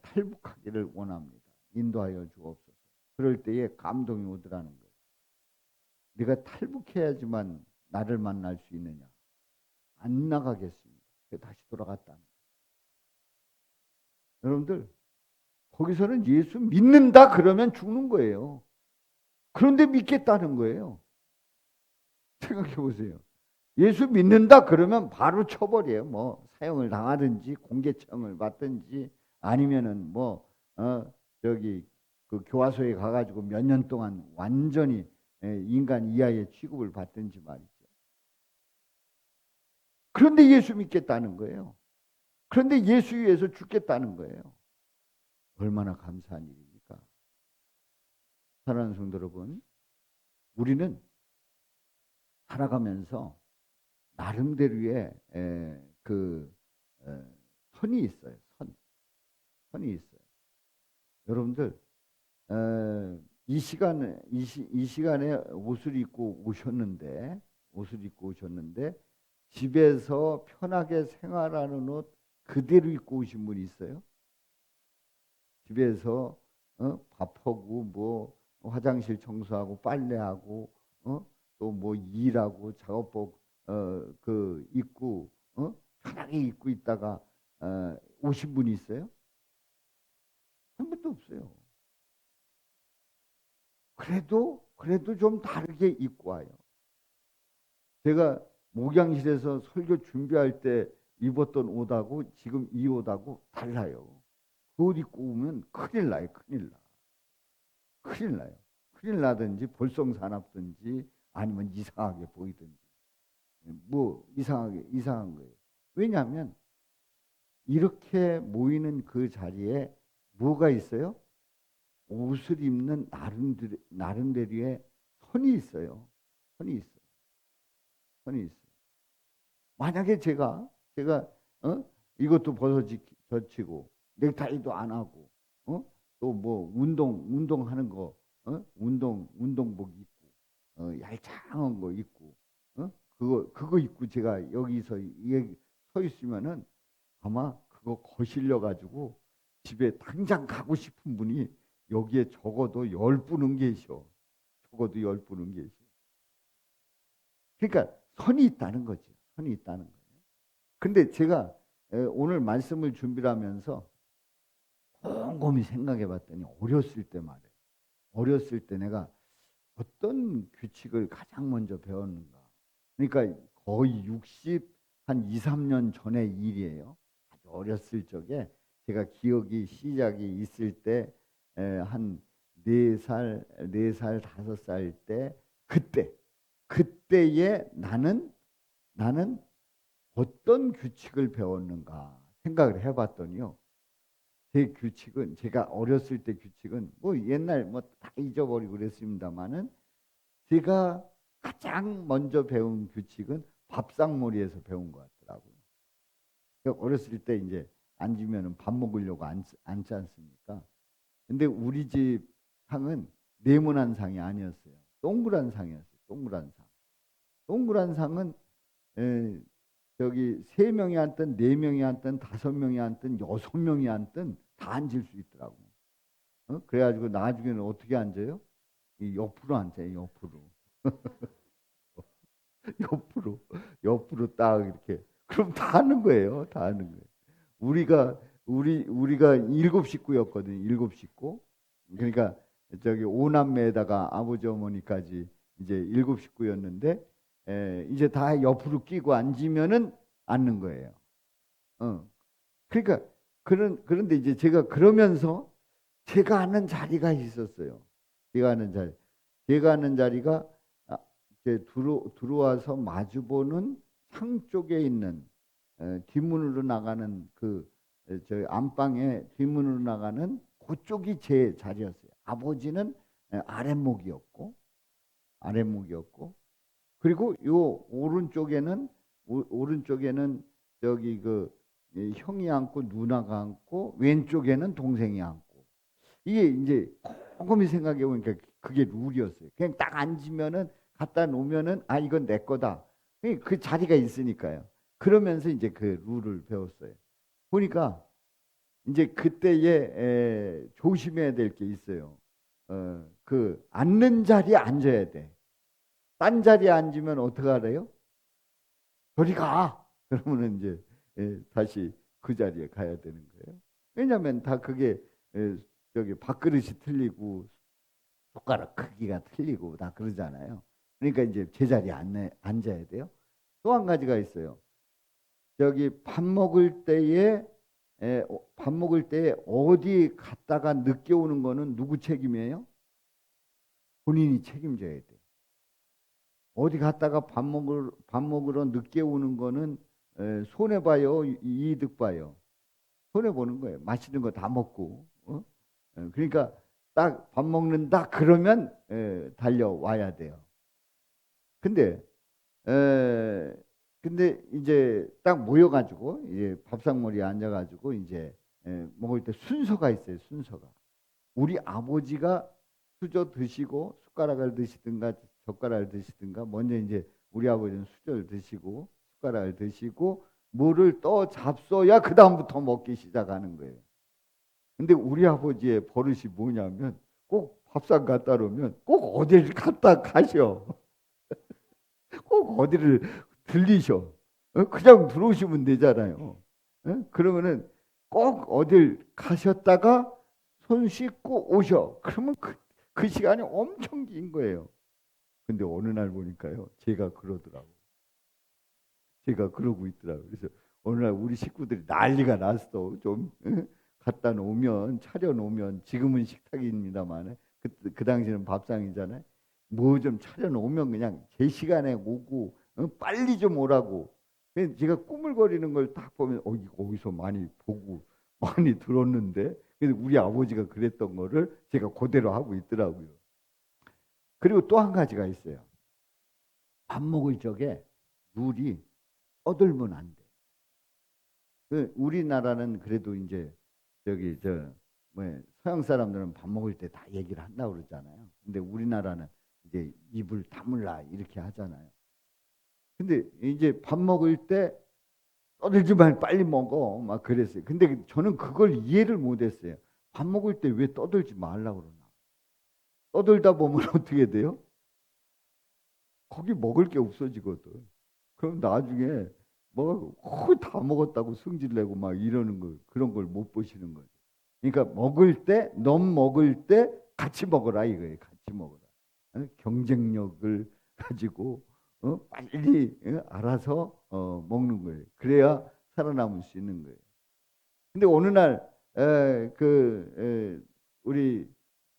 탈북하기를 원합니다. 인도하여 주옵소서. 그럴 때에 감동이 오더라는 거예요. 네가 탈북해야지만 나를 만날 수 있느냐. 안 나가겠습니다. 다시 돌아갔다는 거예요. 여러분들 거기서는 예수 믿는다 그러면 죽는 거예요. 그런데 믿겠다는 거예요. 생각해 보세요. 예수 믿는다 그러면 바로 처벌이에요. 뭐 사형을 당하든지 공개청을 받든지 아니면은 저기 그 교화소에 가가지고 몇 년 동안 완전히 인간 이하의 취급을 받든지 말이죠. 그런데 예수 믿겠다는 거예요. 그런데 예수 위해서 죽겠다는 거예요. 얼마나 감사한 일입니까? 사랑하는 성도 여러분, 우리는 살아가면서 나름대로의 선이 있어요. 선이 있어요. 여러분들 이 시간에 옷을 입고 오셨는데 집에서 편하게 생활하는 옷 그대로 입고 오신 분이 있어요? 집에서 밥하고 뭐 화장실 청소하고 빨래하고 또 뭐 일하고 작업복 입고 편하게 입고 있다가 오신 분이 있어요? 한 번도 없어요. 그래도 좀 다르게 입고 와요. 제가 목양실에서 설교 준비할 때 입었던 옷하고 지금 이 옷하고 달라요. 그 옷 입고 오면 큰일 나요. 큰일 나요. 큰일 나든지 볼썽사납든지 아니면 이상하게 보이든지 뭐 이상한 거예요. 왜냐하면 이렇게 모이는 그 자리에 뭐가 있어요? 옷을 입는 나름대로의 선이 있어요. 선이 있어요. 선이 있어요. 만약에 제가 이것도 젖히고 넥타이도 안 하고 또 뭐 운동하는 거 운동복 입고 얄창한 거 입고 그거 입고 제가 여기서 서 있으면은 아마 그거 거실려 가지고 집에 당장 가고 싶은 분이 여기에 적어도 10분은 계셔. 적어도 10분은 계셔. 그러니까 선이 있다는 거죠. 선이 있다는 거예요. 근데 제가 오늘 말씀을 준비를 하면서 곰곰이 생각해 봤더니 어렸을 때 말이에요. 어렸을 때 내가 어떤 규칙을 가장 먼저 배웠는가. 그러니까 거의 한 2, 3년 전의 일이에요. 아주 어렸을 적에 제가 기억이 시작이 있을 때 한 4살, 5살 때 그때에 나는 어떤 규칙을 배웠는가 생각을 해봤더니요. 제 규칙은 제가 어렸을 때 규칙은 뭐 옛날 뭐 다 잊어버리고 그랬습니다만은 제가 가장 먼저 배운 규칙은 밥상머리에서 배운 것 같더라고요. 그러니까 어렸을 때 이제 앉으면은 밥 먹으려고 앉지 않습니까? 근데 우리 집 상은 네모난 상이 아니었어요. 동그란 상이었어요. 동그란 상. 동그란 상은 저기 3명이 앉든 4명이 앉든 5명이 앉든 6명이 앉든 다 앉을 수 있더라고. 그래가지고 나중에는 어떻게 앉아요? 이 옆으로 앉아요. 옆으로. 옆으로 딱 이렇게. 그럼 다 하는 거예요. 다 하는 거예요. 우리가 7식구였거든요. 7식구. 그러니까 저기 5남매에다가 아버지 어머니까지 이제 7식구였는데 이제 다 옆으로 끼고 앉으면은 앉는 거예요. 그러니까 그런데 이제 제가 그러면서 제가 앉는 자리가 있었어요. 제가 앉는 자리가 이제 들어와서 마주보는 상 쪽에 있는 뒷문으로 나가는 저 안방에 뒷문으로 나가는 그쪽이 제 자리였어요. 아버지는 아랫목이었고 그리고 요 오른쪽에는 저기 형이 앉고 누나가 앉고 왼쪽에는 동생이 앉고 이게 이제 곰곰이 생각해 보니까 그게 룰이었어요. 그냥 딱 앉으면은 갖다 놓으면은 아 이건 내 거다. 그 자리가 있으니까요. 그러면서 이제 그 룰을 배웠어요. 보니까 이제 그때에 조심해야 될 게 있어요. 그 앉는 자리에 앉아야 돼. 딴 자리에 앉으면 어떻게 알아요? 저리 가. 그러면은 이제 다시 그 자리에 가야 되는 거예요. 왜냐하면 다 그게 저기 밥그릇이 틀리고 숟가락 크기가 틀리고 다 그러잖아요. 그러니까 이제 제자리에 앉아야 돼요. 또 한 가지가 있어요. 저기 밥 먹을 때에 어디 갔다가 늦게 오는 거는 누구 책임이에요? 본인이 책임져야 돼. 어디 갔다가 밥 먹으러 늦게 오는 거는 손해 봐요, 이득 봐요. 손해 보는 거예요. 맛있는 거 다 먹고. 그러니까 딱 밥 먹는다 그러면 달려와야 돼요. 근데 이제 딱 모여가지고 이제 밥상머리에 앉아가지고 이제 먹을 때 순서가 있어요. 순서가. 우리 아버지가 수저 드시고 숟가락을 드시든가 젓가락을 드시든가 먼저 이제 우리 아버지는 수저를 드시고 숟가락을 드시고 뭐를 떠 잡숴야 그 다음부터 먹기 시작하는 거예요. 근데 우리 아버지의 버릇이 뭐냐면 꼭 밥상 갖다 놓으면 꼭 어디를 갖다 가셔. 꼭 어디를 들리셔. 그냥 들어오시면 되잖아요. 그러면은 꼭 어딜 가셨다가 손 씻고 오셔. 그러면 그 시간이 엄청 긴 거예요. 근데 어느 날 보니까요. 제가 그러더라고. 제가 그러고 있더라고. 그래서 어느 날 우리 식구들이 난리가 났어. 좀 갖다 놓으면 차려 놓으면 지금은 식탁입니다만 그 당시는 밥상이잖아요. 뭐 좀 차려놓으면 그냥 제 시간에 오고 빨리 좀 오라고. 그래서 제가 꾸물거리는 걸 딱 보면 이거 어디서 많이 보고 많이 들었는데, 그래서 우리 아버지가 그랬던 거를 제가 그대로 하고 있더라고요. 그리고 또 한 가지가 있어요. 밥 먹을 적에 룰이 떠들면 안 돼. 우리나라는 그래도 이제 저기 서양 사람들은 밥 먹을 때 다 얘기를 한다고 그러잖아요. 근데 우리나라는 이제 입을 다물라 이렇게 하잖아요. 근데 이제 밥 먹을 때 떠들지 말고 빨리 먹어 막 그랬어요. 근데 저는 그걸 이해를 못했어요. 밥 먹을 때 왜 떠들지 말라고 그러나? 떠들다 보면 어떻게 돼요? 거기 먹을 게 없어지거든. 그럼 나중에 뭐 거의 다 먹었다고 승질 내고 막 이러는 거, 그런 걸 못 보시는 거죠. 그러니까 먹을 때, 넌 먹을 때 같이 먹어라 이거예요. 같이 먹어라. 경쟁력을 가지고 빨리 알아서 먹는 거예요. 그래야 살아남을 수 있는 거예요. 근데 어느 날 우리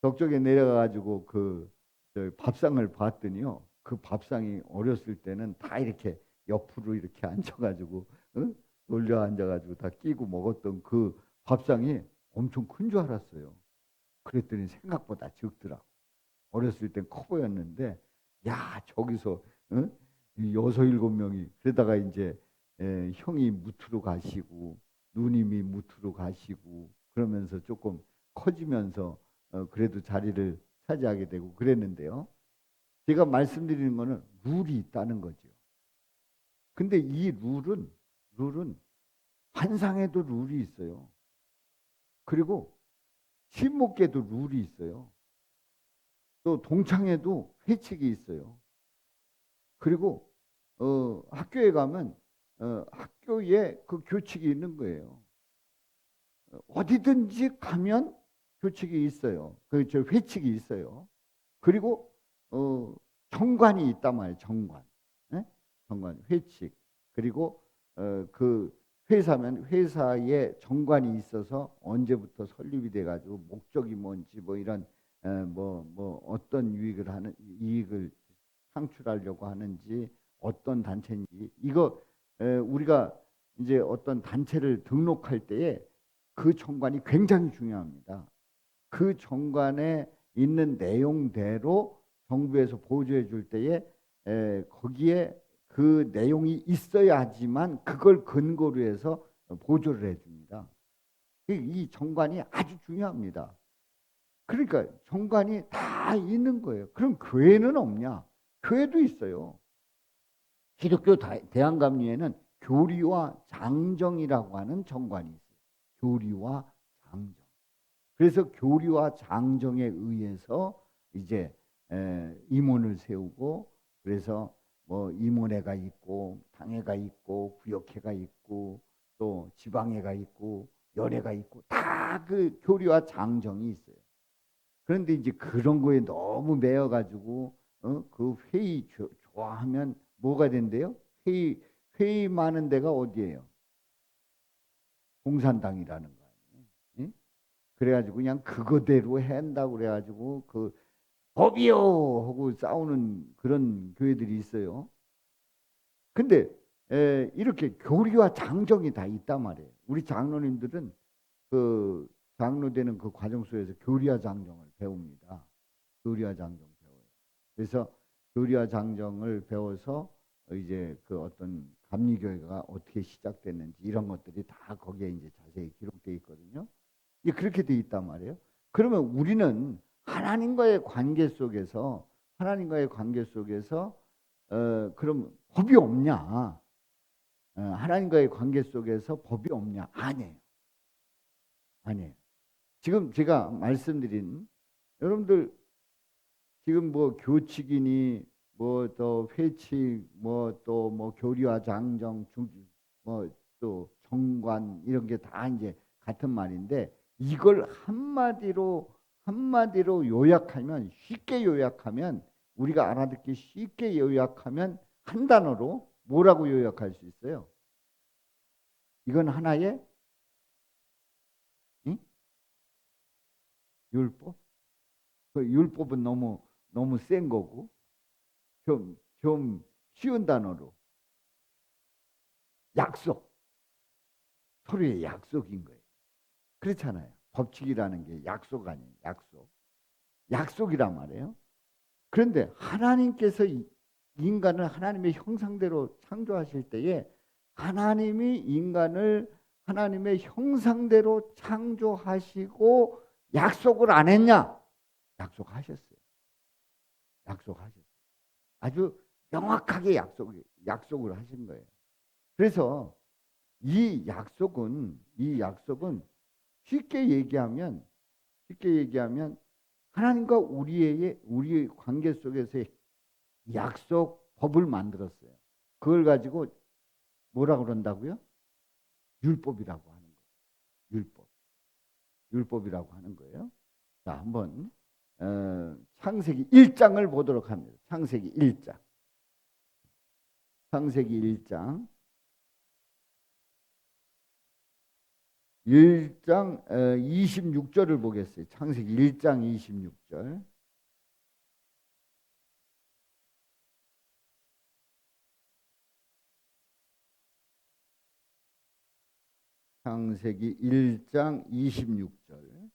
덕적에 내려가가지고 저 밥상을 봤더니요. 그 밥상이 어렸을 때는 다 이렇게 옆으로 이렇게 앉아가지고 놀려 앉아가지고 다 끼고 먹었던 그 밥상이 엄청 큰 줄 알았어요. 그랬더니 생각보다 적더라. 어렸을 땐 커 보였는데, 야 저기서 이 6, 7명이 그러다가 이제 형이 무트로 가시고 누님이 무트로 가시고 그러면서 조금 커지면서 그래도 자리를 차지하게 되고 그랬는데요. 제가 말씀드리는 거는 룰이 있다는 거죠. 근데 이 룰은 환상에도 룰이 있어요. 그리고 신목계도 룰이 있어요. 또 동창회도 회칙이 있어요. 그리고 학교에 가면 학교에 그 교칙이 있는 거예요. 어디든지 가면 교칙이 있어요. 저 회칙이 있어요. 그리고 정관이 있단 말이에요. 정관, 네? 정관, 회칙. 그리고 그 회사면 회사에 정관이 있어서 언제부터 설립이 돼가지고 목적이 뭔지 뭐 이런 어떤 이익을 창출하려고 하는지, 어떤 단체인지, 이거 우리가 이제 어떤 단체를 등록할 때에 그 정관이 굉장히 중요합니다. 그 정관에 있는 내용대로 정부에서 보조해 줄 때에 거기에 그 내용이 있어야지만 그걸 근거로 해서 보조를 해줍니다. 이 정관이 아주 중요합니다. 그러니까 정관이 다 있는 거예요. 그럼 교회는 없냐? 교회도 있어요. 기독교 대한감리에는 교리와 장정이라고 하는 정관이 있어요. 교리와 장정. 그래서 교리와 장정에 의해서 이제 임원을 세우고, 그래서 뭐 임원회가 있고 당회가 있고 구역회가 있고 또 지방회가 있고 연회가 있고 다 그 교리와 장정이 있어요. 그런데 이제 그런 거에 너무 매여가지고 그 회의 좋아하면 뭐가 된대요? 회의 많은 데가 어디예요? 공산당이라는 거예요. 응? 그래가지고 그냥 그거대로 한다고 그래가지고 그 법이요 하고 싸우는 그런 교회들이 있어요. 근데 이렇게 교리와 장정이 다 있단 말이에요. 우리 장로님들은 그 장로되는 그 과정 속에서 교리와 장정을 배웁니다. 교리와 장정 배워요. 그래서 교리와 장정을 배워서 이제 그 어떤 감리교회가 어떻게 시작됐는지 이런 것들이 다 거기에 이제 자세히 기록되어 있거든요. 이게 그렇게 돼 있단 말이에요. 그러면 우리는 하나님과의 관계 속에서 그럼 법이 없냐? 하나님과의 관계 속에서 법이 없냐? 아니에요. 아니에요. 지금 제가 말씀드린, 여러분들 지금 뭐 교칙이니 뭐 또 회칙 뭐 또 뭐 교리와 장정 뭐 또 정관 이런 게 다 이제 같은 말인데, 이걸 한마디로 요약하면, 쉽게 요약하면, 우리가 알아듣기 쉽게 요약하면 한 단어로 뭐라고 요약할 수 있어요? 이건 하나의 응? 율법? 그 율법은 너무 센 거고 좀 쉬운 단어로 약속, 서로의 약속인 거예요. 그렇잖아요. 법칙이라는 게 약속 아니에요. 약속이란 말이에요. 그런데 하나님께서 인간을 하나님의 형상대로 창조하실 때에 하나님이 인간을 하나님의 형상대로 창조하시고 약속을 안 했냐? 약속하셨어요. 아주 명확하게 약속을 하신 거예요. 그래서 이 약속은 쉽게 얘기하면 하나님과 우리의 관계 속에서의 약속 법을 만들었어요. 그걸 가지고 뭐라 그런다고요? 율법이라고 하는 거예요. 율법이라고 하는 거예요. 자, 한번 창세기 1장을 보도록 합니다. 창세기 1장. 창세기 1장 26절을 보겠어요. 창세기 1장 26절. 창세기 1장 26절.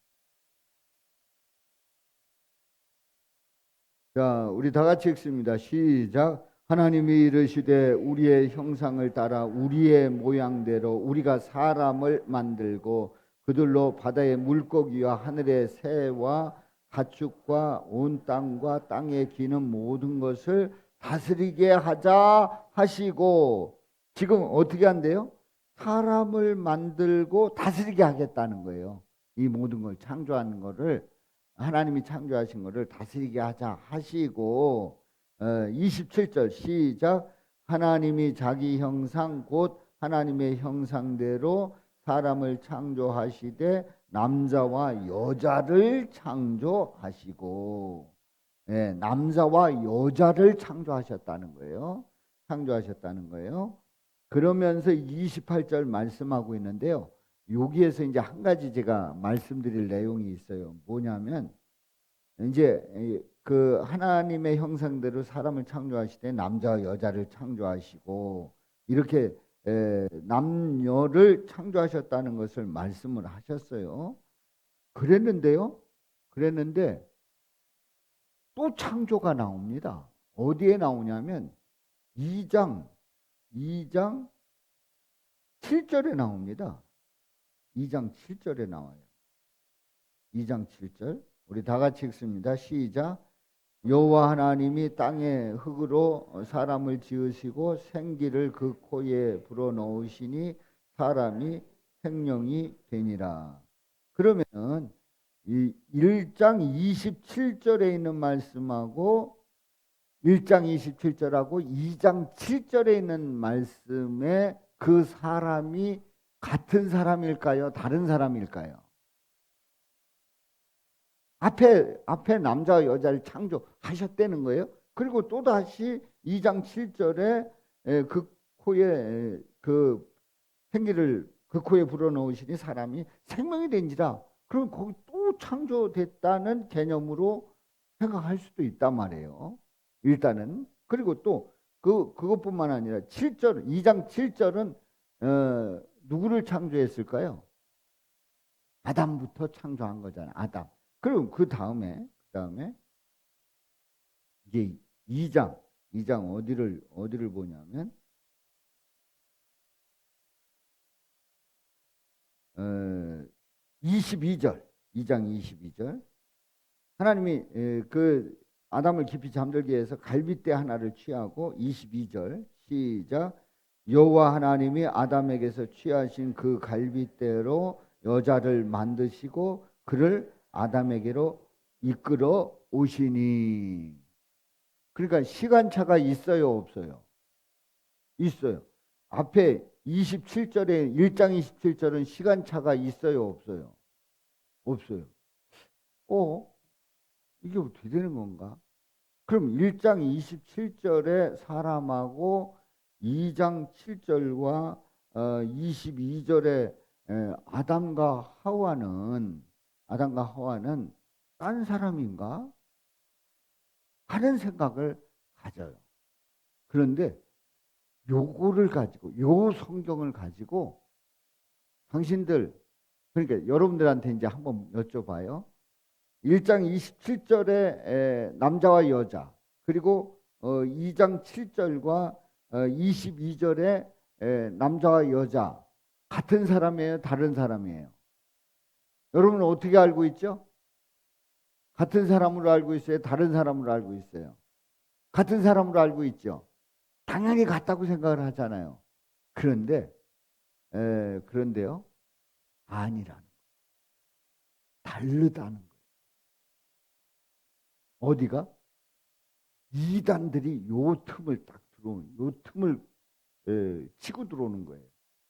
자, 우리 다 같이 읽습니다. 시작. 하나님이 이르시되 우리의 형상을 따라 우리의 모양대로 우리가 사람을 만들고 그들로 바다의 물고기와 하늘의 새와 가축과 온 땅과 땅에 기는 모든 것을 다스리게 하자 하시고, 지금 어떻게 한대요? 사람을 만들고 다스리게 하겠다는 거예요. 이 모든 걸 창조하는 거를, 하나님이 창조하신 거를 다스리게 하자 하시고, 27절 시작. 하나님이 자기 형상 곧 하나님의 형상대로 사람을 창조하시되 남자와 여자를 창조하시고, 남자와 여자를 창조하셨다는 거예요. 그러면서 28절 말씀하고 있는데요. 여기에서 이제 한 가지 제가 말씀드릴 내용이 있어요. 뭐냐면 이제 그 하나님의 형상대로 사람을 창조하시되 남자와 여자를 창조하시고 이렇게 남녀를 창조하셨다는 것을 말씀을 하셨어요. 그랬는데 또 창조가 나옵니다. 어디에 나오냐면 2장 7절에 나옵니다. 2장 7절에 나와요. 2장 7절. 우리 다 같이 읽습니다. 시작. 여호와 하나님이 땅의 흙으로 사람을 지으시고 생기를 그 코에 불어넣으시니 사람이 생명이 되니라. 그러면 이 1장 27절에 있는 말씀하고 1장 27절하고 2장 7절에 있는 말씀에 그 사람이 같은 사람일까요? 다른 사람일까요? 앞에 남자와 여자를 창조하셨다는 거예요. 그리고 또다시 2장 7절에 그 코에 그 생기를 그 코에 불어넣으시니 사람이 생명이 된지라. 그럼 거기 또 창조됐다는 개념으로 생각할 수도 있단 말이에요. 일단은. 그리고 또 그것뿐만 아니라 7절, 2장 7절은 누구를 창조했을까요? 아담부터 창조한 거잖아요. 아담. 그럼 그 다음에 이제 2장 어디를 보냐면 22절. 2장 22절. 하나님이 그 아담을 깊이 잠들게 해서 갈빗대 하나를 취하고 22절 시작. 여호와 하나님이 아담에게서 취하신 그 갈빗대로 여자를 만드시고 그를 아담에게로 이끌어 오시니. 그러니까 시간차가 있어요, 없어요? 있어요. 앞에 27절에 1장 27절은 시간차가 있어요, 없어요? 없어요. 이게 어떻게 되는 건가? 그럼 1장 27절에 사람하고 2장 7절과 22절에 아담과 하와는 딴 사람인가 하는 생각을 가져요. 그런데 요거를 가지고, 요 성경을 가지고 당신들, 그러니까 여러분들한테 이제 한번 여쭤봐요. 1장 27절에 남자와 여자, 그리고 2장 7절과 22절에 남자와 여자 같은 사람이에요? 다른 사람이에요? 여러분은 어떻게 알고 있죠? 같은 사람으로 알고 있어요? 다른 사람으로 알고 있어요? 같은 사람으로 알고 있죠? 당연히 같다고 생각을 하잖아요. 그런데요, 아니라는 거예요. 다르다는 거예요. 어디가? 이단들이 요 틈을 딱 들어오는, 요 틈을 치고 들어오는 거예요.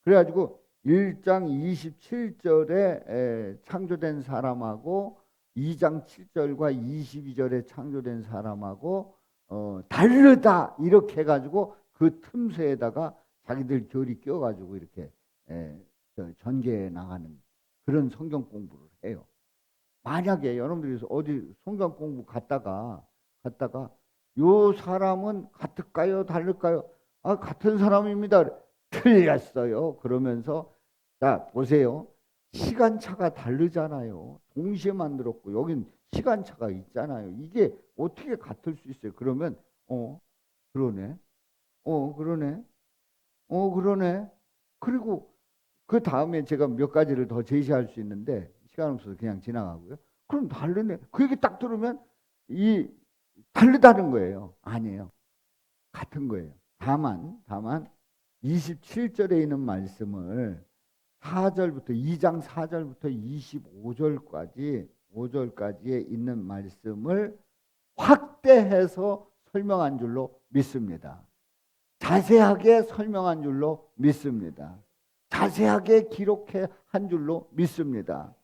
그래가지고 1장 27절에 창조된 사람하고 2장 7절과 22절에 창조된 사람하고 다르다 이렇게 해가지고 그 틈새에다가 자기들 결이 껴가지고 이렇게 전개해 나가는 그런 성경 공부를 해요. 만약에 여러분들이 어디 성경 공부 갔다가 요 사람은 같을까요? 다를까요? 아, 같은 사람입니다. 틀렸어요. 그러면서 자, 보세요. 시간차가 다르잖아요. 동시에 만들었고 여긴 시간차가 있잖아요. 이게 어떻게 같을 수 있어요? 그러면 그러네. 그러네. 그러네. 그리고 그 다음에 제가 몇 가지를 더 제시할 수 있는데 시간 없어서 그냥 지나가고요. 그럼 다르네. 그 얘기 딱 들으면 이 다르다는 거예요. 아니에요. 같은 거예요. 다만 27절에 있는 말씀을 4절부터 2장 4절부터 5절까지에 있는 말씀을 확대해서 설명한 줄로 믿습니다. 자세하게 설명한 줄로 믿습니다. 자세하게 기록해 한 줄로 믿습니다.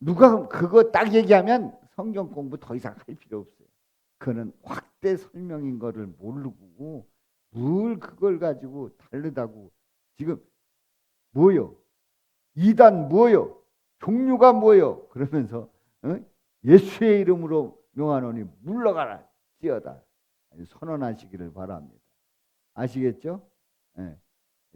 누가 그거 딱 얘기하면 성경 공부 더 이상 할 필요 없어요. 그거는 확대 설명인 거를 모르고 뭘 그걸 가지고 다르다고 지금 뭐요? 이단 뭐요? 종류가 뭐요? 그러면서 예수의 이름으로 명하노니 물러가라 뛰어다 선언하시기를 바랍니다. 아시겠죠? 네.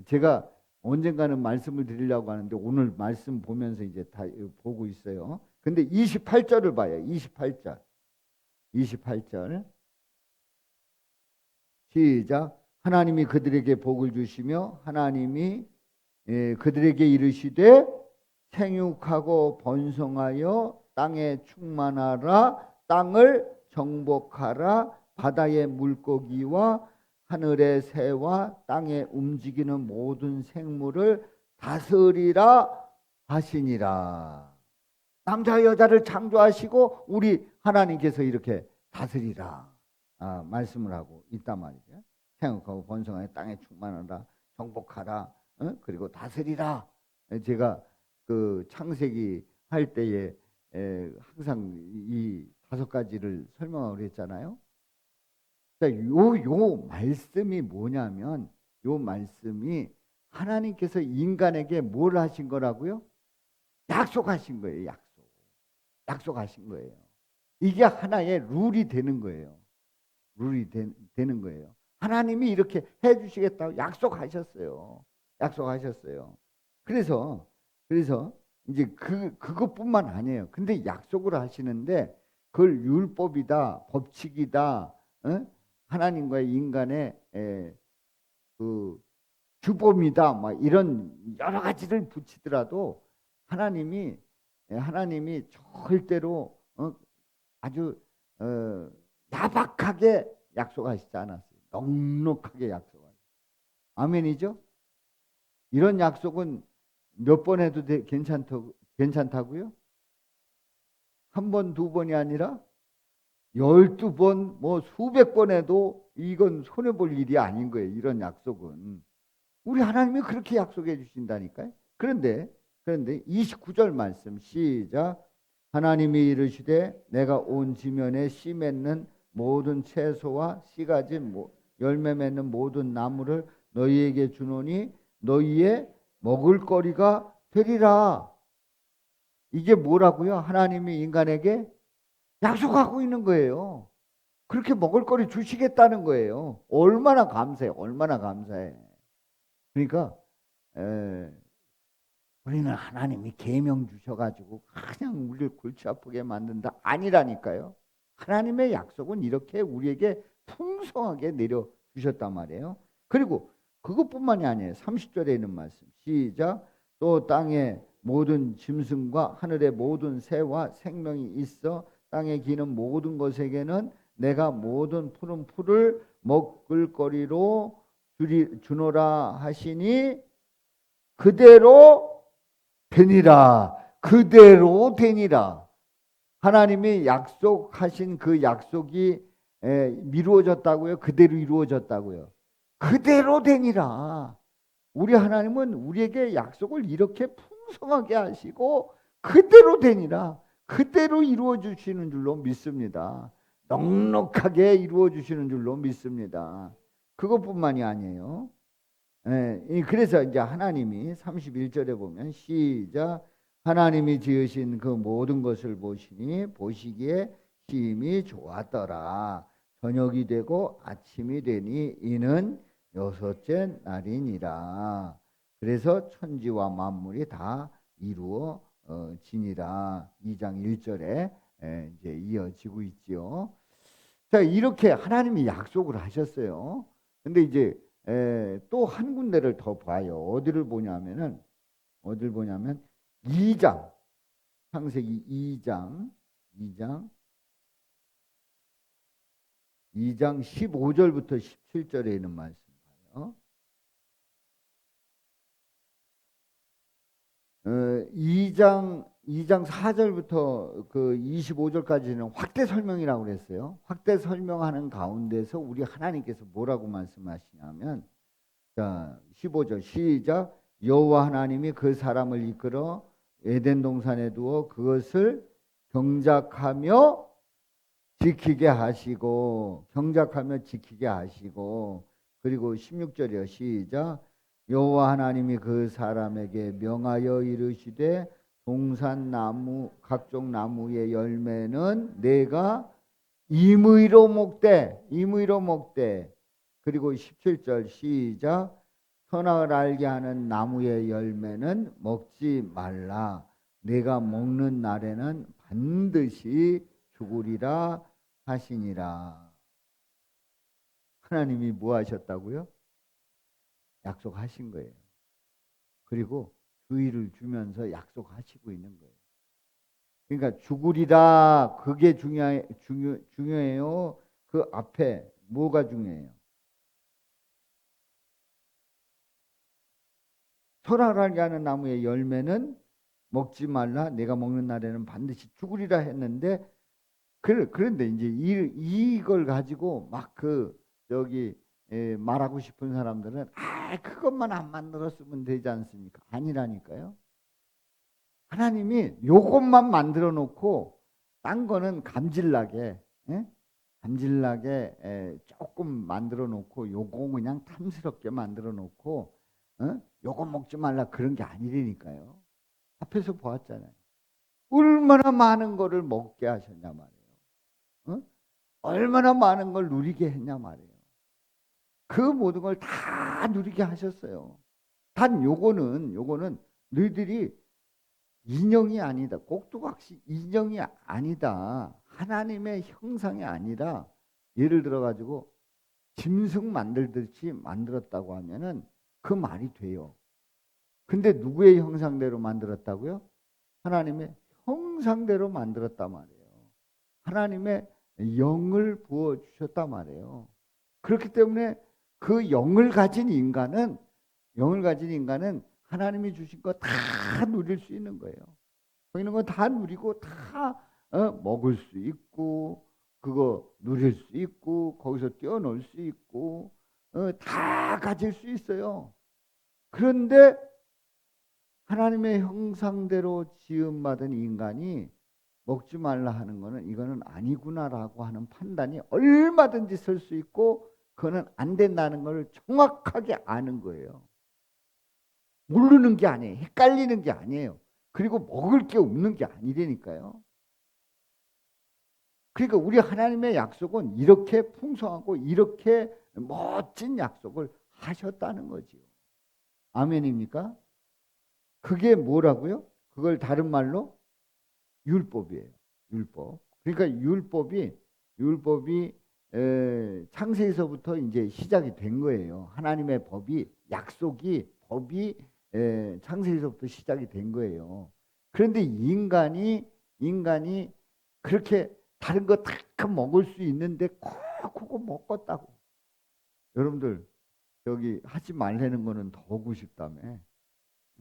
제가 언젠가는 말씀을 드리려고 하는데 오늘 말씀 보면서 이제 다 보고 있어요. 근데 28절을 봐요. 28절 시작. 하나님이 그들에게 복을 주시며 하나님이 그들에게 이르시되 생육하고 번성하여 땅에 충만하라 땅을 정복하라 바다의 물고기와 하늘의 새와 땅에 움직이는 모든 생물을 다스리라 하시니라. 남자 여자를 창조하시고 우리 하나님께서 이렇게 다스리라 말씀을 하고 있단 말이죠. 생육하고 번성하여 땅에 충만하라 정복하라 그리고 다스리라. 제가 그 창세기 할 때에 항상 이 5가지를 설명하고 했잖아요. 요 말씀이 뭐냐면 요 말씀이 하나님께서 인간에게 뭘 하신 거라고요? 약속하신 거예요. 약속하신 거예요. 이게 하나의 룰이 되는 거예요. 되는 거예요. 하나님이 이렇게 해주시겠다고 약속하셨어요. 그래서 이제 그것뿐만 아니에요. 근데 약속을 하시는데 그걸 율법이다, 법칙이다, 하나님과의 인간의 그 규범이다, 막 이런 여러 가지를 붙이더라도 하나님이 절대로 아주 야박하게 약속하시지 않았어요. 넉넉하게 약속하셨어요. 아멘이죠? 이런 약속은 몇 번 해도 괜찮다고요? 한 번, 두 번이 아니라 12번, 뭐 수백 번 해도 이건 손해볼 일이 아닌 거예요. 이런 약속은. 우리 하나님이 그렇게 약속해 주신다니까요. 그런데 29절 말씀 시작. 하나님이 이르시되 내가 온 지면에 씨 맺는 모든 채소와 씨가지 열매 맺는 모든 나무를 너희에게 주노니 너희의 먹을거리가 되리라. 이게 뭐라고요? 하나님이 인간에게 약속하고 있는 거예요. 그렇게 먹을거리 주시겠다는 거예요. 얼마나 감사해, 얼마나 감사해. 그러니까 우리는 하나님이 계명 주셔가지고 그냥 우리를 골치 아프게 만든다 아니라니까요. 하나님의 약속은 이렇게 우리에게 풍성하게 내려주셨단 말이에요. 그리고 그것뿐만이 아니에요. 30절에 있는 말씀 시작. 또 땅의 모든 짐승과 하늘의 모든 새와 생명이 있어 땅에 기는 모든 것에게는 내가 모든 푸른 풀을 먹을 거리로 주노라 하시니 그대로 되니라. 그대로 되니라. 하나님이 약속하신 그 약속이 이루어졌다고요? 그대로 이루어졌다고요? 그대로 되니라. 우리 하나님은 우리에게 약속을 이렇게 풍성하게 하시고 그대로 되니라. 그대로 이루어 주시는 줄로 믿습니다. 넉넉하게 이루어 주시는 줄로 믿습니다. 그것뿐만이 아니에요. 그래서 이제 하나님이 31절에 보면 시작. 하나님이 지으신 그 모든 것을 보시기에 심히 좋았더라. 저녁이 되고 아침이 되니 이는 여섯째 날이니라. 그래서 천지와 만물이 다 이루어지니라. 2장 1절에 이제 이어지고 있지요. 자, 이렇게 하나님이 약속을 하셨어요. 근데 이제 또 한 군데를 더 봐요. 어디를 보냐면 2장, 창세기 2장 15절부터 17절에 있는 말씀 봐요. 2장 4절부터 그 25절까지는 확대 설명이라고 그랬어요. 확대 설명하는 가운데서 우리 하나님께서 뭐라고 말씀하시냐면, 자, 15절 시작. 여호와 하나님이 그 사람을 이끌어 에덴 동산에 두어 그것을 경작하며 지키게 하시고, 그리고 16절이요 시작. 여호와 하나님이 그 사람에게 명하여 이르시되 동산 나무 각종 나무의 열매는 내가 임의로 먹되. 그리고 17절 시작. 선악을 알게 하는 나무의 열매는 먹지 말라. 내가 먹는 날에는 반드시 죽으리라 하시니라. 하나님이 뭐 하셨다고요? 약속하신 거예요. 그리고 주의를 주면서 약속하시고 있는 거예요. 그러니까 죽으리라, 그게 중요해요. 그 앞에 뭐가 중요해요? 선악을 알게 하는 나무의 열매는 먹지 말라. 내가 먹는 날에는 반드시 죽으리라 했는데, 그런데 이제 이걸 가지고 막 말하고 싶은 사람들은 그것만 안 만들었으면 되지 않습니까? 아니라니까요. 하나님이 요것만 만들어 놓고 딴 거는 감질나게 조금 만들어 놓고 요거 그냥 탐스럽게 만들어 놓고 요거 먹지 말라 그런 게 아니라니까요. 앞에서 보았잖아요. 얼마나 많은 거를 먹게 하셨냐 말이에요. 얼마나 많은 걸 누리게 했냐 말이에요. 그 모든 걸 다 누리게 하셨어요. 단 요거는 너희들이 인형이 아니다. 꼭두각시 인형이 아니다. 하나님의 형상이 아니라 예를 들어 가지고 짐승 만들듯이 만들었다고 하면은 그 말이 돼요. 근데 누구의 형상대로 만들었다고요? 하나님의 형상대로 만들었단 말이에요. 하나님의 영을 부어 주셨단 말이에요. 그렇기 때문에 그 영을 가진 인간은 하나님이 주신 거 다 누릴 수 있는 거예요. 보이는 거 다 누리고 다 먹을 수 있고 그거 누릴 수 있고 거기서 뛰어놀 수 있고 다 가질 수 있어요. 그런데 하나님의 형상대로 지음받은 인간이 먹지 말라 하는 거는 이거는 아니구나라고 하는 판단이 얼마든지 설 수 있고 그거는 안 된다는 걸 정확하게 아는 거예요. 모르는 게 아니에요. 헷갈리는 게 아니에요. 그리고 먹을 게 없는 게 아니라니까요. 그러니까 우리 하나님의 약속은 이렇게 풍성하고 이렇게 멋진 약속을 하셨다는 거지요. 아멘입니까? 그게 뭐라고요? 그걸 다른 말로 율법이에요. 율법. 그러니까 율법이 창세에서부터 이제 시작이 된 거예요. 하나님의 법이 법이 창세에서부터 시작이 된 거예요. 그런데 인간이 그렇게 다른 거 다 먹을 수 있는데 꼭 그거 먹었다고. 여러분들 여기 하지 말라는 거는 더 하고 싶다며.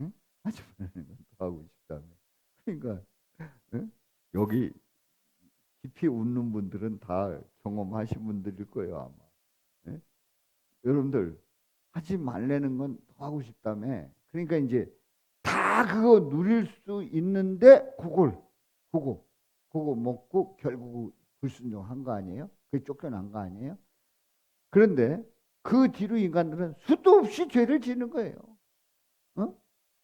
응? 하지 말라는 건 더 하고 싶다며. 그러니까 응? 여기 깊이 웃는 분들은 다 경험하신 분들일 거예요 아마. 응? 여러분들 하지 말라는 건 더 하고 싶다며. 그러니까 이제 다 그거 누릴 수 있는데 그거 먹고 결국 불순종한 거 아니에요? 그게 쫓겨난 거 아니에요? 그런데 그 뒤로 인간들은 수도 없이 죄를 지는 거예요. 어?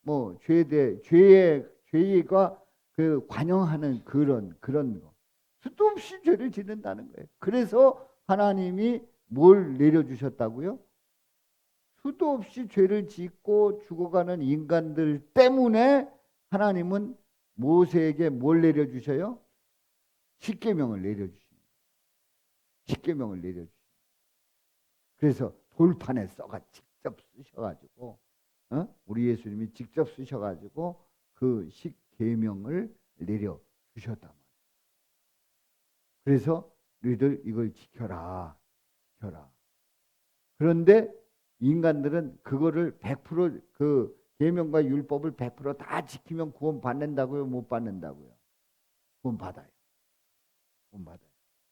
뭐 죄가 그 관영하는 그런 거. 수도 없이 죄를 짓는다는 거예요. 그래서 하나님이 뭘 내려주셨다고요? 수도 없이 죄를 짓고 죽어가는 인간들 때문에 하나님은 모세에게 뭘 내려주셔요? 십계명을 내려주십니다. 십계명을 내려주십니다. 그래서 돌판에 써가 직접 쓰셔가지고 우리 예수님이 직접 쓰셔가지고 그 십계명을 내려주셨단 말이에요. 그래서 너희들 이걸 지켜라. 그런데 인간들은 그거를 100%그 계명과 율법을 100%다 지키면 구원 받는다고요? 못 받는다고요? 구원 받아요.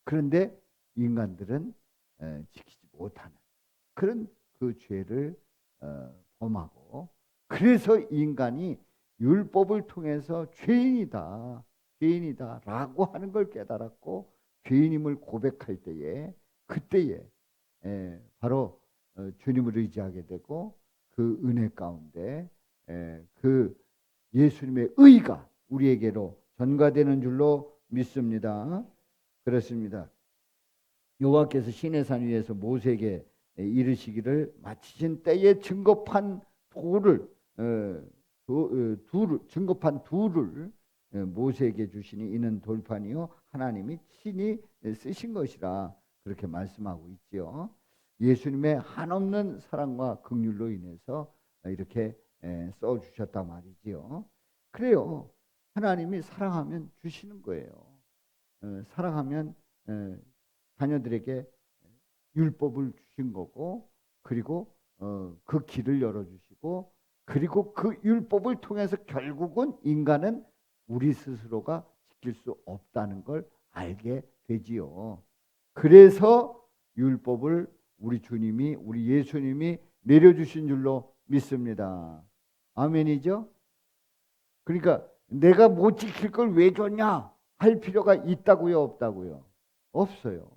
그런데 인간들은 지키지 못하는 그런 그 죄를 범하고, 그래서 인간이 율법을 통해서 죄인이다라고 하는 걸 깨달았고, 죄인임을 고백할 때에 그때에 바로 주님을 의지하게 되고, 그 은혜 가운데 그 예수님의 의가 우리에게로 전가되는 줄로 믿습니다. 그렇습니다. 여호와께서 시내산 위에서 모세에게 이르시기를 마치신 때에 증거판 둘을 모세에게 주시니 이는 돌판이요 하나님이 친히 쓰신 것이라 그렇게 말씀하고 있지요. 예수님의 한없는 사랑과 긍휼로 인해서 이렇게 써 주셨단 말이지요. 그래요. 하나님이 사랑하면 주시는 거예요. 사랑하면 자녀들에게 율법을 주신 거고, 그리고 그 길을 열어주시고, 그리고 그 율법을 통해서 결국은 인간은 우리 스스로가 지킬 수 없다는 걸 알게 되지요. 그래서 율법을 우리 예수님이 내려주신 줄로 믿습니다. 아멘이죠? 그러니까 내가 못 지킬 걸 왜 줬냐 할 필요가 있다고요, 없다고요? 없어요.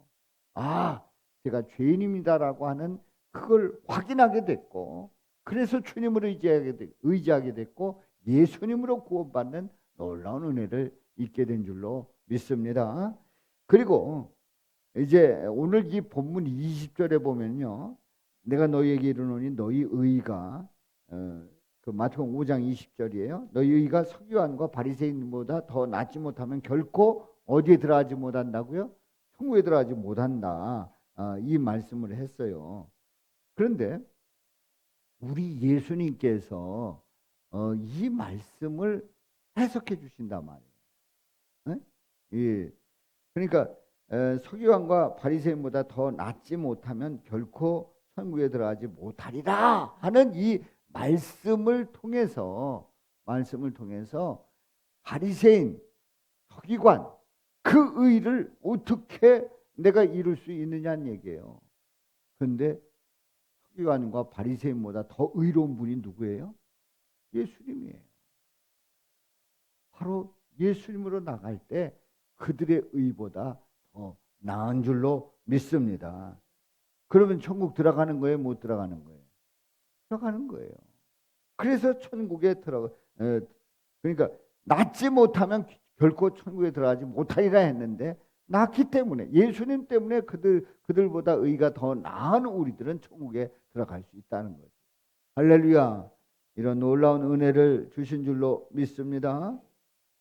제가 죄인입니다라고 하는 그걸 확인하게 됐고, 그래서 주님을 의지하게 됐고, 예수님으로 구원받는 놀라운 은혜를 잊게 된 줄로 믿습니다. 그리고 이제 오늘 이 본문 20절에 보면요, 내가 너희에게 이르노니 너희 의가 그 마태복음 5장 20절이에요. 너희 의가 서기관과 바리새인보다 더 낫지 못하면 결코 어디에 들어가지 못한다고요? 천국에 들어가지 못한다. 이 말씀을 했어요. 그런데 우리 예수님께서 이 말씀을 해석해 주신단 말이에요. 예. 그러니까 서기관과 바리새인보다 더 낫지 못하면 결코 천국에 들어가지 못하리라 하는 이 말씀을 통해서 바리새인, 서기관 그 의를 어떻게 내가 이룰 수 있느냐는 얘기예요. 그런데 서기관과 바리새인보다 더 의로운 분이 누구예요? 예수님이에요. 바로 예수님으로 나갈 때 그들의 의보다 더 나은 줄로 믿습니다. 그러면 천국 들어가는 거예요? 못 들어가는 거예요? 들어가는 거예요. 그래서 천국에 그러니까 낫지 못하면 결코 천국에 들어가지 못하리라 했는데 낫기 때문에, 예수님 때문에 그들보다 의가 더 나은 우리들은 천국에 들어갈 수 있다는 거죠. 할렐루야. 이런 놀라운 은혜를 주신 줄로 믿습니다.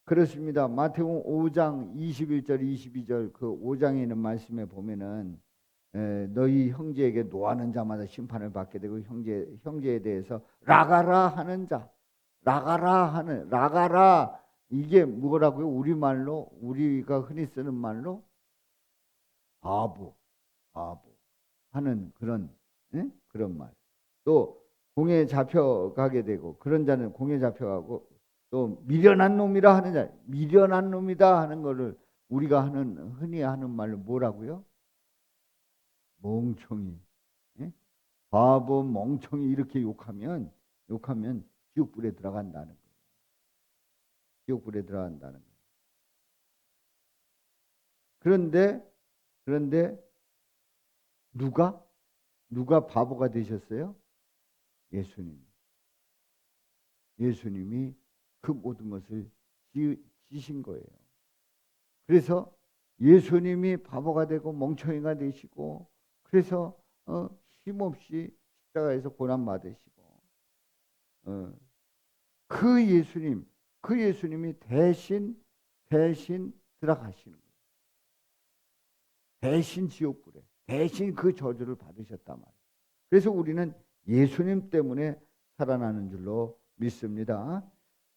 그렇습니다. 마태복음 5장 21절 22절 그 5장에 있는 말씀에 보면은 너희 형제에게 노하는 자마다 심판을 받게 되고 형제에 대해서 라가라 하는 자, 라가라 이게 뭐라고요? 우리말로 우리가 흔히 쓰는 말로 바보 하는 그런 말. 또 공에 잡혀가게 되고 그런 자는 공에 잡혀가고 또 미련한 놈이라 하는 자, 미련한 놈이다 하는 거를 우리가 흔히 하는 말로 뭐라고요? 멍청이, 바보, 멍청이 이렇게 욕하면 지옥불에 들어간다는 거예요. 지옥불에 들어간다는 거예요. 그런데 누가 바보가 되셨어요? 예수님이 그 모든 것을 지신 거예요. 그래서 예수님이 바보가 되고 멍청이가 되시고 그래서 힘없이 십자가에서 고난 받으시고 그 예수님이 대신 들어가시는 거예요. 대신 지옥불에 대신 그 저주를 받으셨단 말이에요. 그래서 우리는 예수님 때문에 살아나는 줄로 믿습니다.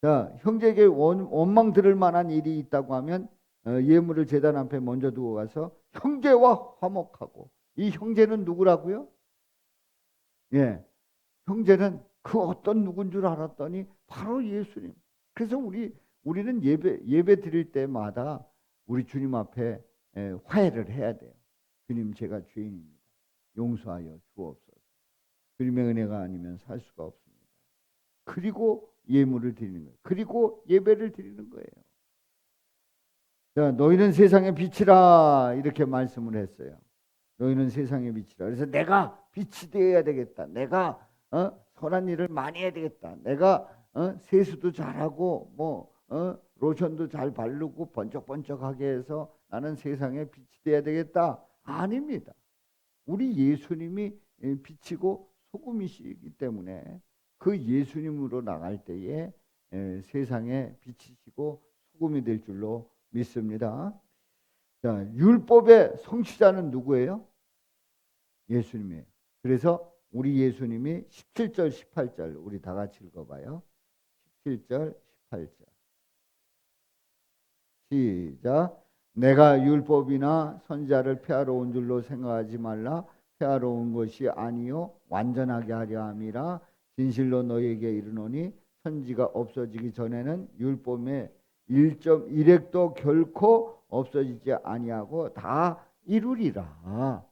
자, 형제에게 원망 들을 만한 일이 있다고 하면 예물을 제단 앞에 먼저 두고 가서 형제와 화목하고, 이 형제는 누구라고요? 예, 형제는 그 어떤 누군 줄 알았더니 바로 예수님. 그래서 우리는 예배 드릴 때마다 우리 주님 앞에 화해를 해야 돼요. 주님, 제가 죄인입니다. 용서하여 주옵소서. 주님의 은혜가 아니면 살 수가 없습니다. 그리고 예물을 드리는 거예요. 그리고 예배를 드리는 거예요. 자, 너희는 세상의 빛이라 이렇게 말씀을 했어요. 너희는 세상의 빛이라. 그래서 내가 빛이 되어야 되겠다. 내가 선한 일을 많이 해야 되겠다. 내가 세수도 잘하고 로션도 잘 바르고 번쩍번쩍하게 해서 나는 세상의 빛이 되어야 되겠다. 아닙니다. 우리 예수님이 빛이고 소금이시기 때문에 그 예수님으로 나갈 때에 세상에 빛이시고 소금이 될 줄로 믿습니다. 자, 율법의 성취자는 누구예요? 예수님이에요. 그래서 우리 예수님이 17절 18절 우리 다 같이 읽어봐요. 17절 18절 시작. 내가 율법이나 선지자를 폐하러 온 줄로 생각하지 말라. 폐하러 온 것이 아니요 완전하게 하려 함이라. 진실로 너희에게 이르노니 선지가 없어지기 전에는 율법의 1.1획도 결코 없어지지 아니하고 다 이루리라.